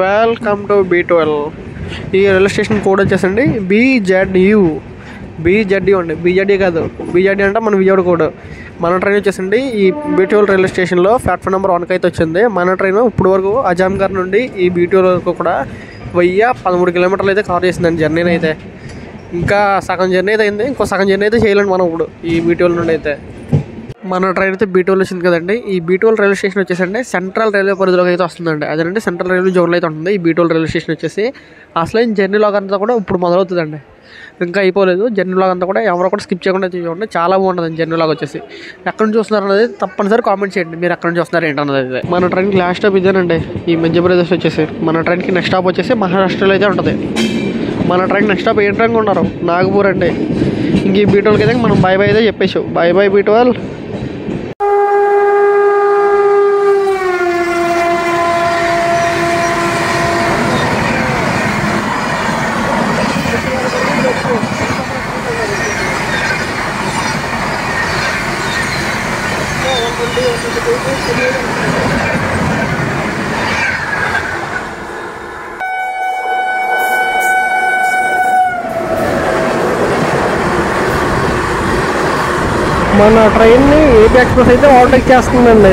Welcome to B12. ఈ రైల్వే స్టేషన్ కోడ్ వచ్చేసండి BZU. BZU అండి, BZD కాదు. BZD అంటే మన విజయవాడ కోడ్. మన ట్రైన్ వచ్చేసండి ఈ B12 రైల్వే స్టేషన్లో ప్లాట్ఫామ్ నెంబర్ 1 అయితే వచ్చింది. మన ట్రైన్ ఇప్పుడు వరకు ఆజాంఘర్ నుండి ఈ B12 వరకు కూడా 1013 కిలోమీటర్లు అయితే కవర్ చేసిందండి జర్నీని అయితే. ఇంకా సగం జర్నీ అయితే అయింది, ఇంకో సగం జర్నీ అయితే చేయలేండి మనం ఇప్పుడు ఈ B12 నుండి అయితే. మన ట్రైన్ అయితే B12 వచ్చింది కదండి. ఈ B12 రైల్వే స్టేషన్ వచ్చేసండి సెంట్రల్ రైల్వే పరిధిలోకి అయితే వస్తుందండి. అదేనంటే సెంట్రల్ రైల్వే జోన్లో అయితే ఉంటుంది ఈ B12 రైల్వే స్టేషన్ వచ్చేసి. అసలు జర్నీ లాగ్ అంతా కూడా ఇప్పుడు మొదలవుతుందండి, ఇంకా అయిపోలేదు. జర్నీ లాగ్ అంతా కూడా ఎవరో కూడా స్కిప్ చేయకుండా చూడండి, చాలా బాగుంటుంది జర్నీ లాగ్ వచ్చేసి. ఎక్కడి నుంచి చూస్తున్నారు అనేది తప్పనిసరి కామెంట్ చేయండి, మీరు ఎక్కడి నుంచి వస్తున్నారు ఏంటన్నది అయితే. మన ట్రైన్కి లాస్ట్ స్టాప్ ఇదేనండి, ఈ మధ్యప్రదేశ్ వచ్చేసి. మన ట్రైన్కి నెక్స్ట్ స్టాప్ వచ్చేసి మహారాష్ట్రలో అయితే ఉంటుంది. మన ట్రైన్ నెక్స్ట్ స్టాప్ ఏ ట్రైన్కి ఉన్నారు, నాగపూర్ అండి. ఇంక ఈ B12కి అయితే మనం బై బై అయితే చెప్పేసాం. By by B12. మన ట్రైన్ని ఏపీ ఎక్స్ప్రెస్ అయితే ఓవర్టేక్ చేస్తుందండి.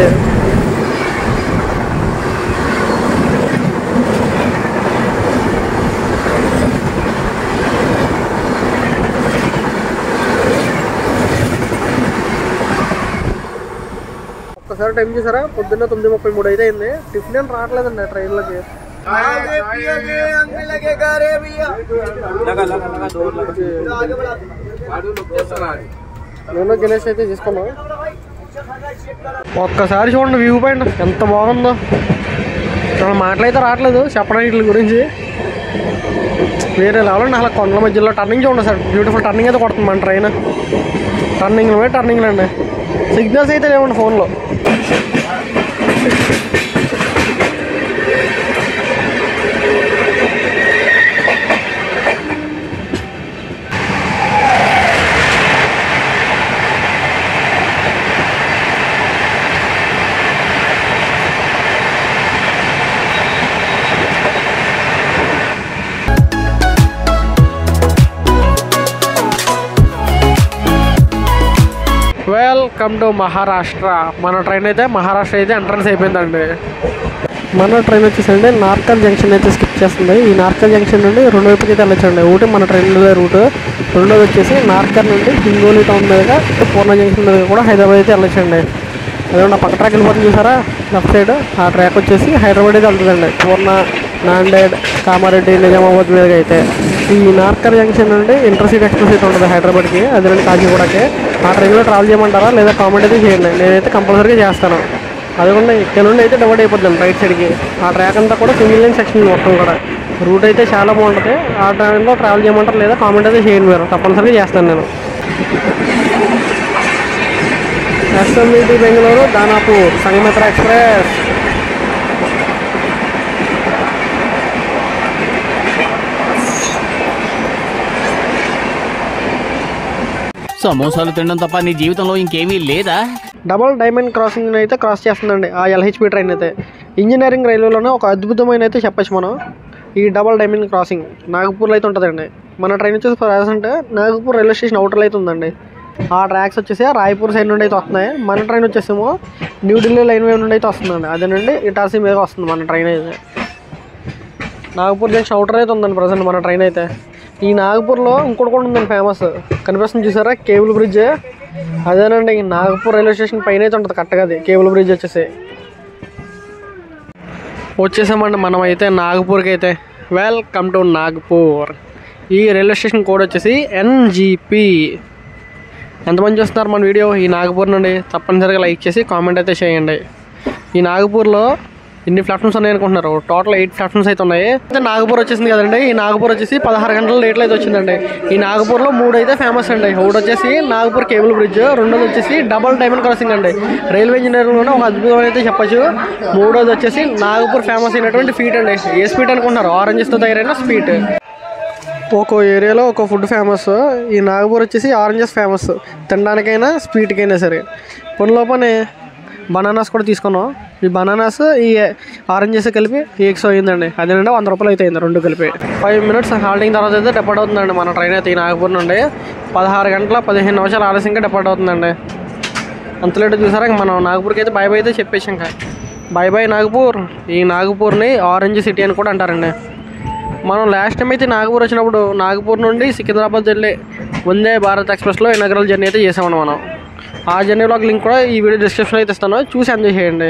ఒక్కసారి టైం చూసారా, పొద్దున్న 9:33 అయితే అయింది. టిఫిన్ ఏం రావట్లేదండి ట్రైన్లోకి. నేను గణేష్ అయితే తీసుకున్నాం. ఒక్కసారి చూడండి వ్యూ పాయింట్ ఎంత బాగుందో. మాటలైతే రావట్లేదు చెప్పడానికి వీటి గురించి, వేరే లెవెల్. అలా కొండల మధ్యలో టర్నింగ్ చూడండి సార్, బ్యూటిఫుల్ టర్నింగ్ అయితే కొడుతుంది మన ట్రైన్. టర్నింగ్లు అండి, సిగ్నల్స్ అయితే లేవండి ఫోన్లో. Welcome to Maharashtra. మన ట్రైన్ అయితే మహారాష్ట్ర అయితే ఎంట్రన్స్ అయిపోయిందండి. మన ట్రైన్ వచ్చేసండి నార్కల్ జంక్షన్ అయితే స్కిప్ చేస్తుంది. ఈ నార్కల్ జంక్షన్ నుండి రెండు వైపుకి అయితే వెళ్ళొచ్చండి. ఒకటి మన ట్రైన్ రూట్, రెండోది వచ్చేసి నార్కల్ నుండి హింగోలి టౌన్ మీదుగా పూర్ణ జంక్షన్ మీద కూడా హైదరాబాద్ అయితే వెళ్ళొచ్చండి. అదేమన్నా పక్క ట్రాక్ వెళ్ళిపోతుంది చూసారా లెఫ్ట్ సైడ్, ఆ ట్రాక్ వచ్చేసి హైదరాబాద్ అయితే వెళ్తుందండి. పూర్ణ, నాందేడ్, కామారెడ్డి, నిజామాబాద్ మీదుగా అయితే. ఈ నార్కల్ జంక్షన్ నుండి ఇంటర్సిటీ ఎక్స్ప్రెస్ అయితే ఉంటుంది హైదరాబాద్కి, అది నుండి కాజీగూడకి. ఆ ట్రైన్లో ట్రావెల్ చేయమంటారా లేదా కామెంట్ అయితే చేయండి, నేనైతే కంపల్సరీగా చేస్తాను. అదిగోండి ఇక్కడ నుండి అయితే డివైడ్ అయిపోతుంది రైట్ సైడ్కి. ఆ ట్రాక్ అంతా కూడా సింగిల్ లైన్ సెక్షన్ మొత్తం కూడా. రూట్ అయితే చాలా బాగుంటుంది. ఆ ట్రైన్లో ట్రావెల్ చేయమంటారు లేదా కామెంట్ అయితే చేయండి, మీరు తప్పనిసరిగా చేస్తాను నేను. ఎస్ఎంఈటి బెంగళూరు, దానాపూర్, సంగమిత్ర ఎక్స్ప్రెస్.
సమోసాలు తినడం తప్ప నీ జీవితంలో ఇంకేమీ లేదా?
డబల్ డైమండ్ క్రాసింగ్ అయితే క్రాస్ చేస్తుందండి ఆ ఎల్హెచ్పి ట్రైన్ అయితే. ఇంజనీరింగ్ రైల్వేలోనే ఒక అద్భుతమైన అయితే చెప్పచ్చు మనం ఈ డబల్ డైమండ్ క్రాసింగ్. నాగపూర్లో అయితే ఉంటుందండి. మన ట్రైన్ వచ్చేసి ప్రజెంట్ నాగపూర్ రైల్వే స్టేషన్ అవుటర్లో అయితే ఉందండి. ఆ ట్రాక్స్ వచ్చేసి రాయ్పూర్ సైడ్ నుండి అయితే వస్తున్నాయి. మన ట్రైన్ వచ్చేసేమో న్యూఢిల్లీ లైన్ వే నుండి అయితే వస్తుందండి. అదే నుండి ఇటార్సీ మీద వస్తుంది మన ట్రైన్ అయితే. నాగపూర్ జంక్షన్ అవుటర్ అయితే ఉందండి ప్రజెంట్ మన ట్రైన్ అయితే. ఈ నాగపూర్లో ఇంకోటి కూడా ఉందండి ఫేమస్, కనిపిస్తుంది చూసారా కేబుల్ బ్రిడ్జ్. అదేనండి ఈ నాగపూర్ రైల్వే స్టేషన్ పైన అయితే ఉంటుంది కరెక్ట్గా అది కేబుల్ బ్రిడ్జ్ వచ్చేసామండి మనం అయితే నాగపూర్కి అయితే. Welcome to Nagpur. ఈ రైల్వే స్టేషన్ కోడ్ వచ్చేసి NGP. ఎంతమంది చూస్తున్నారు మన వీడియో ఈ నాగపూర్ నుండి తప్పనిసరిగా లైక్ చేసి కామెంట్ అయితే చేయండి. ఈ నాగపూర్లో ఎన్ని ప్లాట్ఫామ్స్ ఉన్నాయి అనుకుంటున్నారు? టోటల్ 8 ప్లాట్ఫామ్స్ అయితే ఉన్నాయి. అయితే నాగపూర్ వచ్చేసింది కదండి. ఈ నాగపూర్ వచ్చేసి 16 గంటల లేట్లో అయితే వచ్చిందండి. ఈ నాగపూర్లో 3 అయితే ఫేమస్ అండి. ఒకటి వచ్చేసి నాగపూర్ కేబుల్ బ్రిడ్జ్, రెండోది వచ్చేసి డబల్ డైమండ్ క్రాసింగ్ అండి. రైల్వే ఇంజనీరింగ్లోనే ఒక అద్భుతమైన అయితే చెప్పచ్చు. మూడోది వచ్చేసి నాగపూర్ ఫేమస్ అయినటువంటి ఫీట్ అండి. ఏ స్వీట్ అనుకుంటున్నారు? ఆరెంజెస్తో తయారైన స్వీట్. ఒక్కో ఏరియాలో ఒక్కో ఫుడ్ ఫేమస్. ఈ నాగపూర్ వచ్చేసి ఆరెంజెస్ ఫేమస్, తినడానికైనా స్వీట్కైనా సరే. పనిలో పని బనానాస్ కూడా తీసుకున్నాం. ఈ బనానాస్ ఈ ఆరెంజెస్ కలిపి ఎక్స్ అయిందండి. అదేనండి 100 రూపాయలు అయితే అయింది రెండు కలిపి. 5 minutes హాల్టింగ్ తర్వాత అయితే డిపార్ట్ అవుతుందండి మన ట్రైన్ అయితే. ఈ నాగపూర్ నుండి 16 గంటల 15 నిమిషాలు ఆలస్యంగా డిపార్ట్ అవుతుందండి. అంత లేట్ చూసారా మనం నాగపూర్కి అయితే బాయ్ బాయ్ అయితే చెప్పేసి ఇంకా బాయ్ బాయ్ నాగపూర్. ఈ నాగపూర్ని ఆరెంజ్ సిటీ అని కూడా అంటారండి. మనం లాస్ట్ టైం అయితే నాగపూర్ వచ్చినప్పుడు నాగపూర్ నుండి సికింద్రాబాద్ వెళ్ళి వందే భారత్ ఎక్స్ప్రెస్లో ఇనాగరల్ జర్నీ అయితే చేసామని మనం. ఆ జర్నీ వ్లాగ్ లింక్ కూడా ఈ వీడియో డిస్క్రిప్షన్లో అయితే ఇస్తాను, చూసి ఎంజాయ్ చేయండి.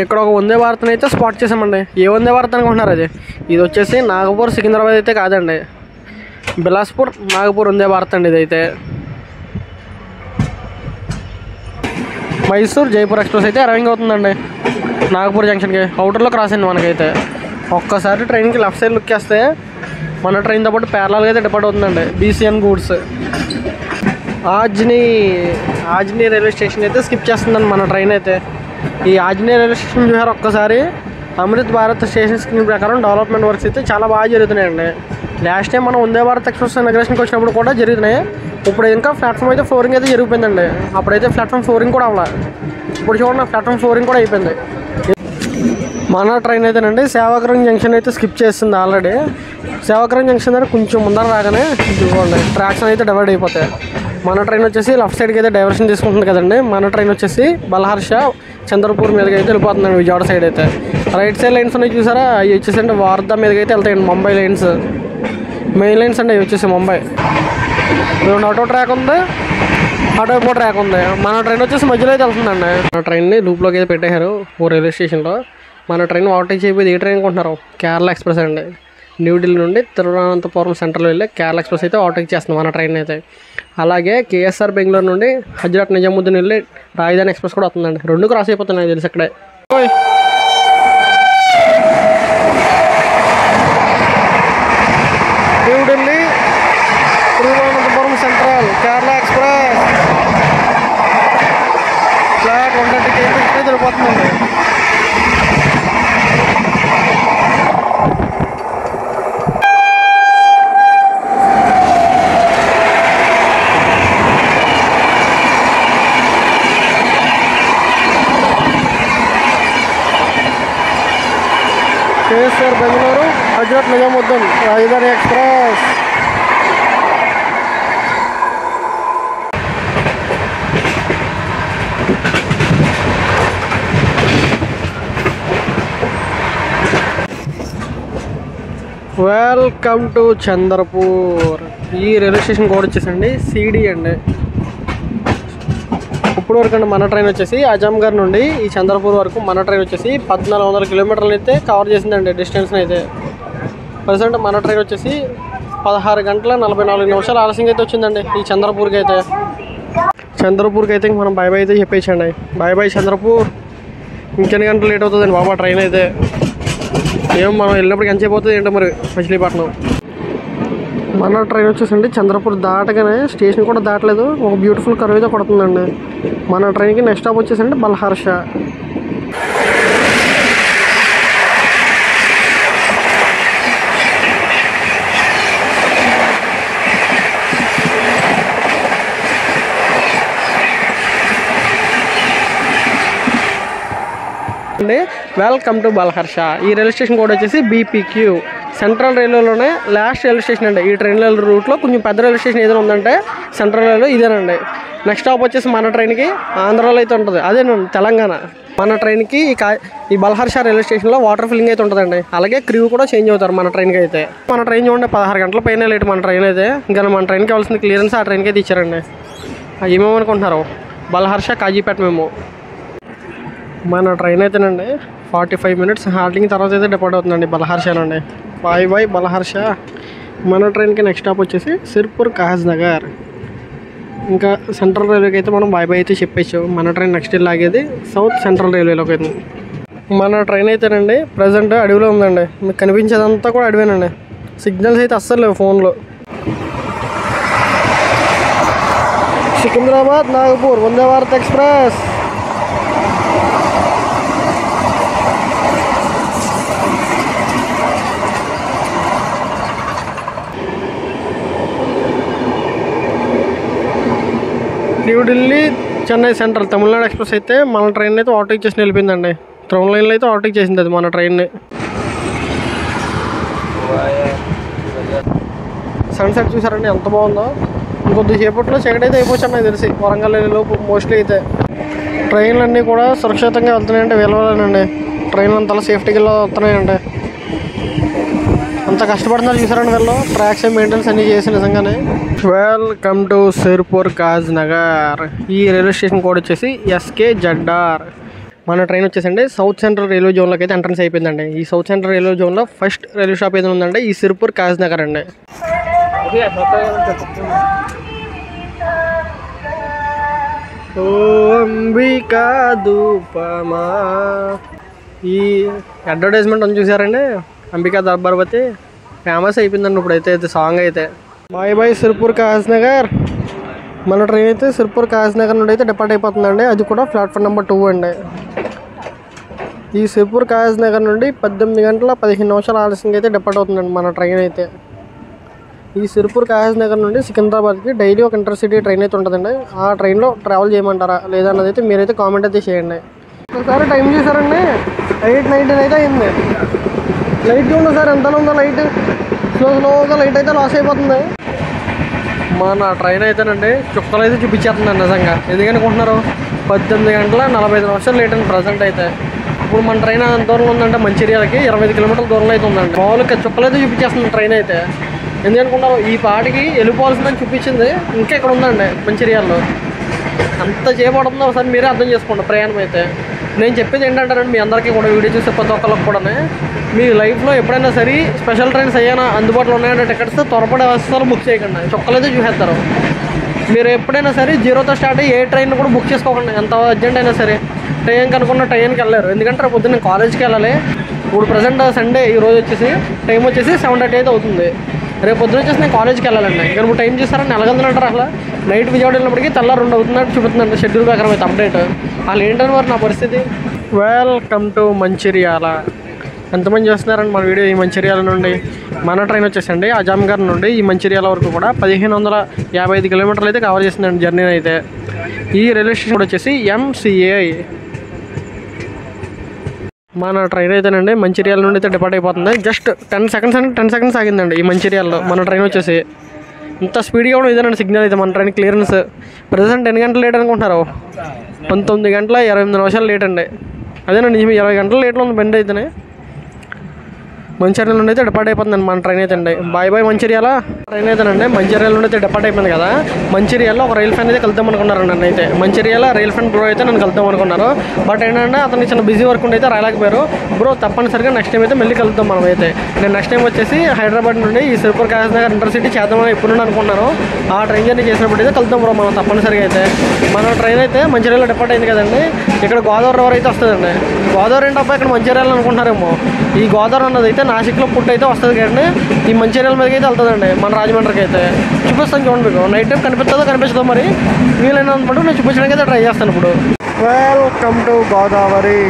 ఇక్కడ ఒక వందే భారత్ని అయితే స్పాట్ చేసామండి. ఏ వందే భారత్ అనుకుంటున్నారు? అది ఇది వచ్చేసి నాగపూర్ సికింద్రాబాద్ అయితే కాదండి, బిలాస్పూర్ నాగపూర్ వందే భారత్ అండి. ఇదైతే మైసూర్ జైపూర్ ఎక్స్ప్రెస్ అయితే అరైవింగ్ అవుతుందండి నాగపూర్ జంక్షన్కి. అవుటర్లో క్రాస్ అయింది మనకైతే. ఒక్కసారి ట్రైన్కి లెఫ్ట్ సైడ్ లుక్ చేస్తే మన ట్రైన్తో పాటు ప్యారలల్గా అయితే డిపార్ట్ అవుతుందండి BCN గూడ్స్. ఆజ్ని రైల్వే స్టేషన్ అయితే స్కిప్ చేస్తుందండి మన ట్రైన్ అయితే. ఈ ఆజ్ని రైల్వే స్టేషన్ చూసారు ఒక్కసారి. అమృత్ భారత్ స్టేషన్ స్కీమ్ ప్రకారం డెవలప్మెంట్ వర్క్స్ అయితే చాలా బాగా జరుగుతున్నాయండి. లాస్ట్ టైం మనం వందే భారత్ ఎక్స్ప్రెస్ ఇనాగ్రేషన్కి వచ్చినప్పుడు కూడా జరుగుతున్నాయి. ఇప్పుడు ఇంకా ప్లాట్ఫామ్ అయితే ఫ్లోరింగ్ అయితే జరిగిపోయిందండి. అప్పుడైతే ప్లాట్ఫామ్ ఫ్లోరింగ్ కూడా అవ్వాలి. ఇప్పుడు చూడండి ప్లాట్ఫామ్ ఫ్లోరింగ్ కూడా అయిపోయింది. మన ట్రైన్ అయితేనండి సేవాగ్రం జంక్షన్ అయితే స్కిప్ చేస్తుంది ఆల్రెడీ. సేవాగ్రం జంక్షన్ దగ్గర కొంచెం ముందర రాగానే చూడండి ట్రాక్స్ అయితే డివైడ్ అయిపోతాయి. మన ట్రైన్ వచ్చేసి లెఫ్ట్ సైడ్కి అయితే డైవర్షన్ తీసుకుంటుంది కదండి. మన ట్రైన్ వచ్చేసి బల్హర్ష చంద్రపూర్ మీదకి అయితే వెళ్ళిపోతుందండి విజయవాడ సైడ్ అయితే. రైట్ సైడ్ లైన్స్ ఉన్నాయి చూసారా, అవి వచ్చేసి అంటే వార్దా మీదకి అయితే వెళ్తాయండి. ముంబై లైన్స్ మెయిన్ లైన్స్ అండి. అవి వచ్చేసి ముంబై. ఆటో ట్రాక్ ఉంది, అటువైపు ట్రాక్ ఉంది. మన ట్రైన్ వచ్చేసి మధ్యలో అయితే వెళ్తుందండి. మన ట్రైన్ని లూప్లోకి అయితే పెట్టేశారు ఓ రైల్వే స్టేషన్లో. మన ట్రైన్ ఓవర్టేక్ చేయబోయేది ఏ ట్రైన్ అనుకుంటున్నారు? కేరళ ఎక్స్ప్రెస్ అండి. న్యూఢిల్లీ నుండి తిరువనంతపురం సెంట్రల్ వెళ్ళి కేరళ ఎక్స్ప్రెస్ అయితే ఓవర్టేక్ చేస్తుంది మన ట్రైన్ అయితే. అలాగే KSR బెంగళూరు నుండి హజ్రత్ నిజాముద్దీన్ వెళ్ళి రాజధాని ఎక్స్ప్రెస్ కూడా వస్తుందండి. రెండు క్రాస్ అయిపోతున్నాయి తెలుసు ఇక్కడే. New Delhi Thiruvananthapuram central Kerala express flat 130 km వెళ్ళిపోతుందండి. KSR Bengaluru Hazrat Nizamuddin రాజధాని ఎక్స్ప్రెస్. Welcome to Chandrapur. ఈ రైల్వే స్టేషన్ కోడ్ వచ్చేసండి సిడి అండి. ఇప్పుడు వరకు అండి మన ట్రైన్ వచ్చేసి అజాంఘర్ నుండి ఈ చంద్రపూర్ వరకు మన ట్రైన్ వచ్చేసి 1400 కిలోమీటర్లు అయితే కవర్ చేసిందండి డిస్టెన్స్ని అయితే. ప్రజెంట్ మన ట్రైన్ వచ్చేసి 16 గంటల 44 నిమిషాలు ఆలస్యంగా అయితే వచ్చిందండి ఈ చంద్రపూర్కి అయితే. మనం బాయ్ బాయ్ అయితే చెప్పేసండి. Bye bye Chandrapur. ఇంకెన్ని గంటలు లేట్ అవుతుందండి బాబా ట్రైన్ అయితే. ఏమో మనం వెళ్ళినప్పటికి ఎంత అయిపోతుంది ఏంటో మరి మచిలీపట్నం. మన ట్రైన్ వచ్చేసండి చంద్రపూర్ దాటగానే స్టేషన్ కూడా దాటలేదు, ఒక బ్యూటిఫుల్ కర్వ్ అయితే కొడుతుందండి. మన ట్రైన్కి నెక్స్ట్ స్టాప్ వచ్చేసండి బల్హర్ష. Welcome to Balharshah. ఈ రైల్వే స్టేషన్ కోడ్ వచ్చేసి బీపీక్యూ. సెంట్రల్ రైల్వేలోనే లాస్ట్ రైల్వే స్టేషన్ అండి. ఈ ట్రైన్ రూట్లో కొంచెం పెద్ద రైల్వే స్టేషన్ ఏదైనా ఉందంటే సెంట్రల్ రైల్వే ఇదేనండి. నెక్స్ట్ స్టాప్ వచ్చేసి మన ట్రైన్కి ఆంధ్రాలో అయితే ఉంటుంది, అదేనండి తెలంగాణ. మన ట్రైన్కి ఈ బల్హర్ష రైల్వే స్టేషన్లో వాటర్ ఫిల్లింగ్ అయితే ఉంటుందండి. అలాగే క్రూ కూడా చేంజ్ అవుతారు మన ట్రైన్కి అయితే. మన ట్రైన్ చూడండి 16 గంటల పైన లేట్ మన ట్రైన్ అయితే. ఇంకా మన ట్రైన్కి కావాల్సిన క్లియరెన్స్ ఆ ట్రైన్కి అయితే ఇచ్చారండి. ఏమేమనుకుంటున్నారు, బల్హర్ష కాజీపేట మేము. మన ట్రైన్ అయితేనండి 45 మినిట్స్ హాల్టింగ్ తర్వాత అయితే డిపార్ట్ అవుతుందండి బల్హర్షనండి. Bye bye Balharshah. మన ట్రైన్కి నెక్స్ట్ స్టాప్ వచ్చేసి సిర్పూర్ కాజ్నగర్. ఇంకా సెంట్రల్ రైల్వేకి అయితే మనం బాయ్ బాయ్ అయితే చెప్పేచ్చు. మన ట్రైన్ నెక్స్ట్ లాగేది సౌత్ సెంట్రల్ రైల్వేలోకి అయితే. మన ట్రైన్ అయితేనండి ప్రజెంట్ అడవిలో ఉందండి. మీకు కనిపించేదంతా కూడా అడవేనండి. సిగ్నల్స్ అయితే అస్సలు లేవు ఫోన్లో. Secunderabad Nagpur Vande Bharat express. New Delhi Chennai central Tamil Nadu express అయితే మన ట్రైన్ అయితే ఓవర్టేక్ చేసి వెళ్ళిపోయిందండి. ట్రైన్ లైన్లో అయితే ఓవర్టేక్ చేసింది అది మన ట్రైన్ని. సన్సెట్ చూసారండి ఎంత బాగుందో. ఇంకొద్దిసేపట్లో చీకటి అయితే అయిపోవచ్చు నాకు తెలిసి వరంగల్ లోపు మోస్ట్లీ అయితే. ట్రైన్లు అన్నీ కూడా సురక్షితంగా వెళ్తున్నాయంటే వెళ్ళవాలండి. ట్రైన్లు అంతలా సేఫ్టీగా వస్తున్నాయండి. అంత కష్టపడుతున్నారు చూసారండి వీళ్ళు. ట్రాక్స్ మెయింటెనెన్స్ అన్నీ చేసి నిజంగానే. Welcome to Sirpur Kagaznagar. ఈ రైల్వే స్టేషన్ కోడ్ వచ్చేసి SKZR. మన ట్రైన్ వచ్చేసండి సౌత్ సెంట్రల్ రైల్వే జోన్లోకి అయితే ఎంట్రన్స్ అయిపోయిందండి. ఈ సౌత్ సెంట్రల్ రైల్వే జోన్లో ఫస్ట్ రైల్వే స్టాప్ ఏదైనా ఉందంటే ఈ సిర్పూర్ కాజ్నగర్ అండి. అంబికా ధూపమా. ఈ అడ్వర్టైజ్మెంట్ అని చూసారండి. అంబికా దర్బార్వతి ఫేమస్ అయిపోయిందండి ఇప్పుడైతే సాంగ్ అయితే. Bye bye Sirpur Kagaznagar. మన ట్రైన్ అయితే సిర్పూర్ కాజ్నగర్ నుండి అయితే డిపార్ట్ అయిపోతుందండి. అది కూడా ప్లాట్ఫామ్ నెంబర్ 2 అండి. ఈ సిర్పూర్ కాజ్నగర్ నుండి 18 గంటల 15 నిమిషాలు ఆలస్యంగా అయితే డిపార్ట్ అవుతుందండి మన ట్రైన్ అయితే. ఈ సిర్పూర్ కాజ్నగర్ నుండి సికింద్రాబాద్కి డైలీ ఒక ఇంటర్సిటీ ట్రైన్ అయితే ఉంటుందండి. ఆ ట్రైన్లో ట్రావెల్ చేయమంటారా లేదా అన్నది అయితే మీరైతే కామెంట్ అయితే చేయండి. ఒకసారి టైం చూసారండి 8:19 అయితే అయింది. లైట్ చూడండి సార్ ఎంత ఉందో. లైట్ స్లోగా లైట్ అయితే లాస్ అయిపోతుంది. మన ట్రైన్ అయితేనండి చుక్కలు అయితే చూపించేస్తుందండి నిజంగా. ఎందుకనుకుంటున్నారు, 18 గంటల 45 నిమిషాలు లేట్ అండి ప్రజెంట్ అయితే. ఇప్పుడు మన ట్రైన్ ఎంత దూరంలో ఉందంటే మంచిర్యాలకి 25 కిలోమీటర్ల దూరంలో అయితే ఉందండి. మామూలుగా చుక్కలు అయితే చూపించేస్తుంది ట్రైన్ అయితే. ఎందుకనుకుంటారు, ఈ పాటికి వెళ్ళిపోవాల్సిందని చూపించింది ఇంకా ఇక్కడ ఉందండి మంచిర్యాలలో. అంత చేయబడుతుందో ఒకసారి మీరే అర్థం చేసుకోండి ప్రయాణం అయితే. నేను చెప్పేది ఏంటంటారండి మీ అందరికీ కూడా, వీడియో చూసే ప్రతి ఒక్కరికి కూడా, మీ లైఫ్లో ఎప్పుడైనా సరే స్పెషల్ ట్రైన్స్ అయ్యానా అందుబాటులో ఉన్నాయంటే టికెట్స్ త్వరపడే అవసరాలు బుక్ చేయకండి. చుక్కలు అయితే చూసేస్తారు. మీరు ఎప్పుడైనా సరే 0తో స్టార్ట్ అయ్యి ఏ ట్రైన్ కూడా బుక్ చేసుకోకండి. ఎంత అర్జెంట్ అయినా సరే ట్రైన్కి అనుకున్న ట్రైన్కి వెళ్ళారు. ఎందుకంటే రేపు పొద్దున్న కాలేజ్కి వెళ్ళాలి. ఇప్పుడు ప్రజెంట్ సండే ఈ రోజు వచ్చేసి టైం వచ్చేసి 7:30 అయితే అవుతుంది. రేపు పొద్దున వచ్చేసి నేను కాలేజ్కి వెళ్ళాలండి. ఇక్కడ ఇప్పుడు టైం చూసారని ఎలాగందంటారు. అసలు నైట్ విజయవాడ వెళ్ళినప్పటికీ తెల్లారు 2 అవుతున్నట్టు చూపుతుందండి షెడ్యూల్ ప్రకారం అయితే అప్డేట్. అసలు ఏంటని మరి నా పరిస్థితి. Welcome to Mancherial. ఎంతమంది చేస్తున్నారండి మన వీడియో ఈ మంచిర్యాల నుండి. మన ట్రైన్ వచ్చేసండి అజాంఘర్ నుండి ఈ మంచిర్యాల వరకు కూడా 1555 కిలోమీటర్లు అయితే కవర్ చేసిందండి జర్నీ అయితే. ఈ రైల్వే స్టేషన్ వచ్చేసి MCA. మన ట్రైన్ అయితేనండి మంచిర్యాల నుండి అయితే డిపార్ట్ అయిపోతుంది. జస్ట్ 10 సెకండ్స్ ఆగిందండి ఈ మంచిర్యాలలో మన ట్రైన్ వచ్చేసి. ఇంత స్పీడ్గా కూడా ఇదేనండి సిగ్నల్ అయితే మన ట్రైన్ క్లియరెన్స్. ప్రజెంట్ 10 గంటలు లేట్ అనుకుంటున్నారు. 19 గంటల 28 నిమిషాలు లేట్ అండి. అదేనండి 20 గంటలు లేట్లో ఉంది బండి అయితేనే. మంచిర్యాల నుండి అయితే డిపార్ట్ అయిపోతుందండి మన ట్రైన్ అయితే అండి. Bye bye Mancherial. ట్రైన్ అయితేనండి మంచిర్యాల నుండి అయితే డిపార్ట్ అయిపోయింది కదా. మంచిర్యాలలో ఒక రైల్ ఫ్యాన్ అయితే కలుద్దాం అనుకున్నారండి నన్ను అయితే. మంచిర్యాల రైల్ ఫ్యాన్ బ్రో అయితే నన్ను కలుద్దాం అనుకున్నారు. బట్ ఏంటంటే అతనికి చిన్న బిజీ వర్క్ ఉండి అయితే రాలేకపోయారు. బ్రో తప్పనిసరిగా నెక్స్ట్ టైం అయితే మళ్ళీ కలుద్దాం మనం అయితే. నేను నెక్స్ట్ టైం వచ్చేసి హైదరాబాద్ నుండి ఈ సిరిపూర్ కాకినాడ నగర్ ఇంటర్సిటీ చేద్దామని ఎప్పుడు నుండి అనుకున్నాను. ఆ ట్రైన్ జర్నీ చేసినప్పుడు అయితే కలుద్దాం బ్రో మనం తప్పనిసరిగా అయితే. మన ట్రైన్ అయితే మంచిర్యాలలో డిపార్ట్ అయింది కదండి. ఇక్కడ గోదావరి రివర్ అయితే వస్తుందండి. గోదావరి ఏంటప్ప ఇక్కడ మంచిర్యాల అనుకుంటున్నారేమో. ఈ గోదావరి అన్నది అయితే నాసిక్లో పుట్టు అయితే వస్తుంది కానీ ఈ మంచిర్యాల మీదకి అయితే వెళ్తుందండి మన రాజమండ్రికి అయితే. చూపిస్తాను చూడండి మీకు. నైట్ టైం కనిపిస్తుందో కనిపించదో మరి వీలైనందుకు నేను చూపించడానికి అయితే ట్రై చేస్తాను ఇప్పుడు. Welcome to Godavari.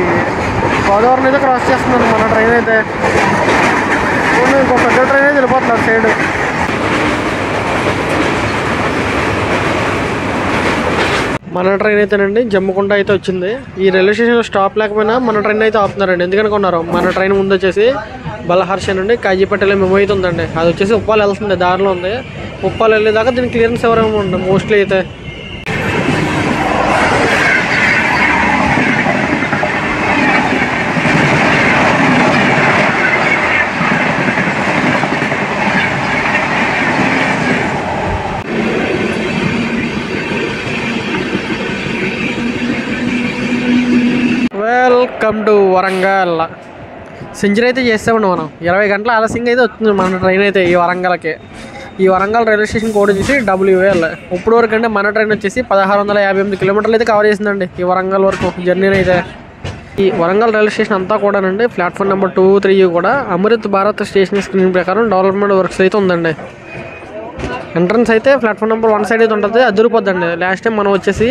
గోదావరిని అయితే క్రాస్ చేస్తున్నాను మన ట్రైన్ అయితే. ఇంకో పెద్ద ట్రైన్ అయితే వెళ్ళిపోతున్నారు సైడ్. మన ట్రైన్ అయితేనండి జమ్ముకుంట అయితే వచ్చింది. ఈ రైల్వే స్టేషన్లో స్టాప్ లేకపోయినా మన ట్రైన్ అయితే ఆపుతున్నారండి. ఎందుకనుకున్నారు, మన ట్రైన్ ముందు వచ్చేసి బలహర్ష నుండి కాజీపేటలో మేము అయితే ఉందండి. అది వచ్చేసి ఉప్పాలు వెళ్తుంది, దారిలో ఉంది. ఉప్పాలు వెళ్ళేదాకా దీనికి క్లియరెన్స్ ఎవరేమో ఉంటుంది మోస్ట్లీ అయితే. Welcome to Warangal. సెంచరీ అయితే చేస్తామండి మనం. 20 గంటల ఆలస్యంగా అయితే వచ్చింది మన ట్రైన్ అయితే ఈ వరంగల్కి. ఈ వరంగల్ రైల్వే స్టేషన్ కోడ్ వచ్చేసి WL. ఇప్పుడు వరకు అంటే మన ట్రైన్ వచ్చేసి 1658 కిలోమీటర్లు అయితే కవర్ చేసిందండి ఈ వరంగల్ వరకు జర్నీని అయితే. ఈ వరంగల్ రైల్వే స్టేషన్ అంతా కూడానండి ప్లాట్ఫామ్ నెంబర్ 2, 3 కూడా అమృత్ భారత్ స్టేషన్ స్క్రీన్ ప్రకారం డెవలప్మెంట్ వర్క్స్ అయితే ఉందండి. ఎంట్రన్స్ అయితే ప్లాట్ఫామ్ నెంబర్ 1 సైడ్ అయితే ఉంటుంది, అదిరిపోద్దండి. లాస్ట్ టైం మనం వచ్చేసి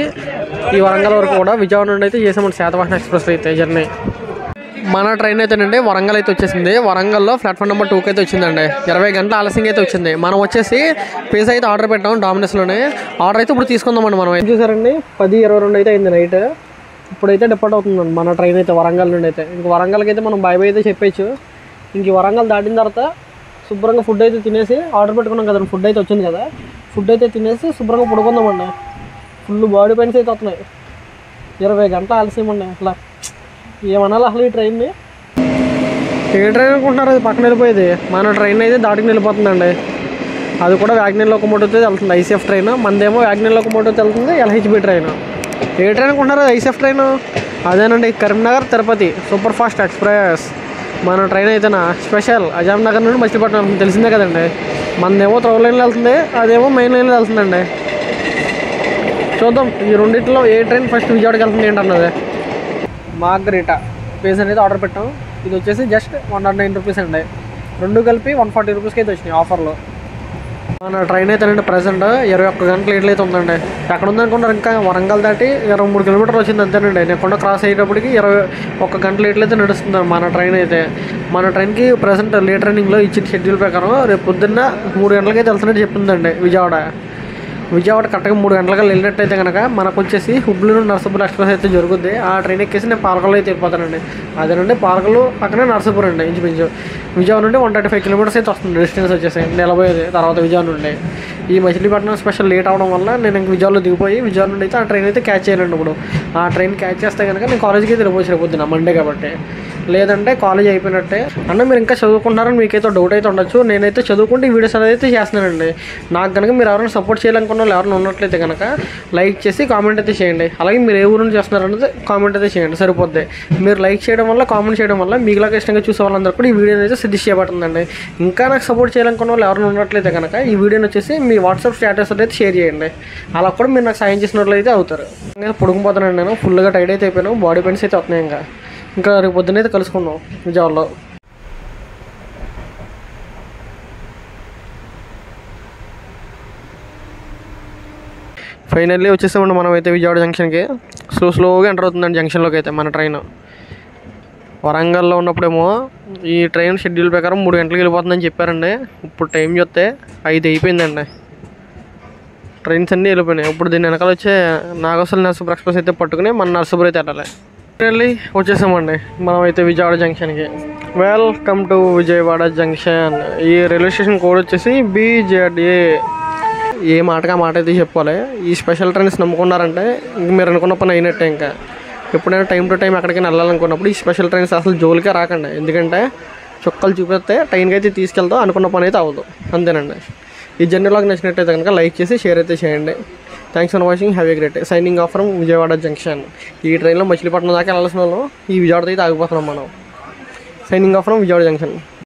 ఈ వరంగల్ వరకు కూడా విజయవాడ నుండి అయితే చేసామండి శాతవాహన ఎక్స్ప్రెస్ అయితే జర్నీ. మన ట్రైన్ అయితేనండి వరంగల్ అయితే వచ్చేసింది. వరంగల్లో ప్లాట్ఫామ్ నెంబర్ 2కి అయితే వచ్చిందండి. 20 గంటల ఆలస్యంగా అయితే వచ్చింది. మనం వచ్చేసి పిజ్జా అయితే ఆర్డర్ పెట్టాం డామినోస్లోనే. ఆర్డర్ అయితే ఇప్పుడు తీసుకుందామండి మనం. చూసారండి 10:22 అయితే అయింది నైట్. ఇప్పుడైతే డిపార్ట్ అవుతుందండి మన ట్రైన్ అయితే వరంగల్ నుండి అయితే. ఇంక వరంగల్కి అయితే మనం బాయ్ బాయ్ అయితే చెప్పేచ్చు. ఇంక వరంగల్ దాటిన తర్వాత శుభ్రంగా ఫుడ్ అయితే తినేసి ఆర్డర్ పెట్టుకున్నాం కదండి. ఫుడ్ అయితే వచ్చింది కదా, ఫుడ్ అయితే తినేసి శుభ్రంగా పడుకుందామండి. ఫుల్ బాడీ పెయిన్స్ అయితే వస్తున్నాయి. 20 గంటల ఆలస్యం అండి. అసలు ఏమనాలి అసలు ఈ ట్రైన్ని. ఏ ట్రైన్ అనుకుంటున్నారు, అది పక్కన వెళ్ళిపోయేది. మన ట్రైన్ అయితే దాటికి వెళ్ళిపోతుందండి. అది కూడా వ్యాగ్నర్ లోకోమోటివ్తో వెళ్తుంది, ICF ట్రైన్. మనదేమో వ్యాగ్నర్ లోకోమోటివ్తో వెళ్తుంది, LHB ట్రైన్. ఏ ట్రైన్ అనుకుంటున్నారు, ICF ట్రైన్. అదేనండి Karimnagar Tirupati super fast express. మన ట్రైన్ అయితేనా స్పెషల్ అజాం నగర్ నుండి మచిలీపట్నం తెలిసిందే కదండి. మనదేమో త్రౌ లైన్లో వెళ్తుంది, అదేమో మెయిన్ లైన్లో వెళ్తుందండి. చూద్దాం ఈ రెండింటిలో ఏ ట్రైన్ ఫస్ట్ విజయవాడకి వెళ్తుంది ఏంటన్నది. మార్గరీటా పేజ్ అనేది ఆర్డర్ పెట్టాం. ఇది వచ్చేసి జస్ట్ 109 రూపీస్ అండి. రెండు కలిపి 140 రూపీస్కి అయితే వచ్చినాయి ఆఫర్లో. మన ట్రైన్ అయితేనండి ప్రజెంట్ 21 గంటల లేట్లు అయితే ఉందండి. ఎక్కడ ఉందనుకున్నారు, ఇంకా వరంగల్ దాటి 23 కిలోమీటర్లు వచ్చింది అంతేనండి. నెక్కొండ క్రాస్ అయ్యేటప్పటికి 21 గంటల లేట్లు అయితే నడుస్తుంది మన ట్రైన్ అయితే. మన ట్రైన్కి ప్రజెంట్ లేట్ రన్నింగ్లో ఇచ్చిన షెడ్యూల్ ప్రకారం రేపు పొద్దున్న 3 గంటలకి అయితే వెళ్తున్నట్టు చెప్తుందండి విజయవాడ కరెక్ట్గా 3 గంటలకు వెళ్ళినట్టయితే కనుక మనకు వచ్చేసి హుబ్లీ నుండి నర్సాపూర్ ఎక్స్ప్రెస్ అయితే జరుగుద్ది. ఆ ట్రైన్ ఎక్కేసి నేను పార్కల్లో అయితే వెళ్ళిపోతానండి. అదేనండి పార్కలు పక్కనే నర్సాపూర్ అండి. ఇంచుమించు విజయవాడ నుండి 135 కిలోమీటర్స్ అయితే వస్తుంది డిస్టెన్స్ వచ్చేసి నిలబోయేది. తర్వాత విజయవాడ నుండి ఈ మచిలీపట్నం స్పెషల్ లేట్ అవడం వల్ల నేను ఇంక విజయవాడలో దిగిపోయి విజయవాడ నుండి అయితే ఆ ట్రైన్ అయితే క్యాచ్ చేయాలండి. ఇప్పుడు ఆ ట్రైన్ క్యాచ్ చేస్తే కనుక నేను కాలేజీకి అయితే వెళ్ళిపోవచ్చు రేపొద్దున మండే కాబట్టి. లేదంటే కాలేజ్ అయిపోయినట్టే. అన్న మీరు ఇంకా చదువుకుంటున్నారని మీకైతే డౌట్ అయితే ఉండొచ్చు. నేనైతే చదువుకుంటే ఈ వీడియోస్ అనేది అయితే చేస్తున్నానండి. నాకు కనుక మీరు ఎవరైనా సపోర్ట్ చేయాలనుకున్న వాళ్ళు ఎవరైనా ఉన్నట్లయితే కనుక లైక్ చేసి కామెంట్ అయితే చేయండి. అలాగే మీరు ఏ ఊరు నుంచి చేస్తున్నారనేది కామెంట్ అయితే చేయండి, సరిపోద్ది. మీరు లైక్ చేయడం వల్ల కామెంట్ చేయడం వల్ల మీకులాగా ఇష్టంగా చూసే వాళ్ళందరూ కూడా ఈ వీడియోని అయితే సజెస్ట్ చేయబడుతుందండి. ఇంకా నాకు సపోర్ట్ చేయాలనుకున్న వాళ్ళు ఎవరైనా ఉన్నట్లయితే కనుక ఈ వీడియోని వచ్చేసి మీ వాట్సాప్ స్టేటస్ అయితే షేర్ చేయండి. అలా కూడా మీరు నాకు సాయం చేసినట్లు అయితే అవుతారు. పొడుగుపోతానండి నేను, ఫుల్గా టైట్ అయితే అయిపోయాను, బాడీ పెయిన్స్ అయితే వస్తున్నాయి. ఇంకా రేపు పొద్దున్న అయితే కలుసుకుందాం విజయవాడలో. ఫైనల్లీ వచ్చేసామండి మనం అయితే విజయవాడ జంక్షన్కి. స్లోగా ఎంటర్ అవుతుందండి జంక్షన్లోకి అయితే మన ట్రైన్. వరంగల్లో ఉన్నప్పుడేమో ఈ ట్రైన్ షెడ్యూల్ ప్రకారం 3 గంటలకు వెళ్ళిపోతుందని చెప్పారండి. ఇప్పుడు టైం చూస్తే 5 అయిపోయిందండి. ట్రైన్స్ అన్నీ వెళ్ళిపోయినాయి. ఇప్పుడు దీని వెనకాల వచ్చే నాగోసల్ నర్సాపూర్ ఎక్స్ప్రెస్ అయితే పట్టుకుని మన నర్సాపూర్ అయితే వెళ్ళాలి. ఫైనల్లీ వచ్చేసామండి మనం అయితే విజయవాడ జంక్షన్కి. Welcome to Vijayawada junction. ఈ రైల్వే స్టేషన్ కోడ్ వచ్చేసి BZA. ఏ మాటగా మాట అయితే చెప్పాలి. ఈ స్పెషల్ ట్రైన్స్ నమ్ముకున్నారంటే ఇంక మీరు అనుకున్న పని అయినట్టే. ఇంకా ఎప్పుడైనా టైం టు టైం ఎక్కడికైనా వెళ్ళాలనుకున్నప్పుడు ఈ స్పెషల్ ట్రైన్స్ అసలు జోలికే రాకండి. ఎందుకంటే చుక్కలు చూపిస్తే ట్రైన్కి అయితే తీసుకెళ్తాం, అనుకున్న పని అయితే అవ్వదు. అంతేనండి. ఈ జర్నీలోకి నచ్చినట్టయితే కనుక లైక్ చేసి షేర్ అయితే చేయండి. Thanks for watching. Have a great day. Signing off from Vijayawada junction. ఈ ట్రైన్లో మచిలీపట్నం దాకా వెళ్ళాల్సిన వాళ్ళు ఈ విజయవాడ అయితే ఆగిపోతున్నాం మనం. Signing off from Vijayawada junction.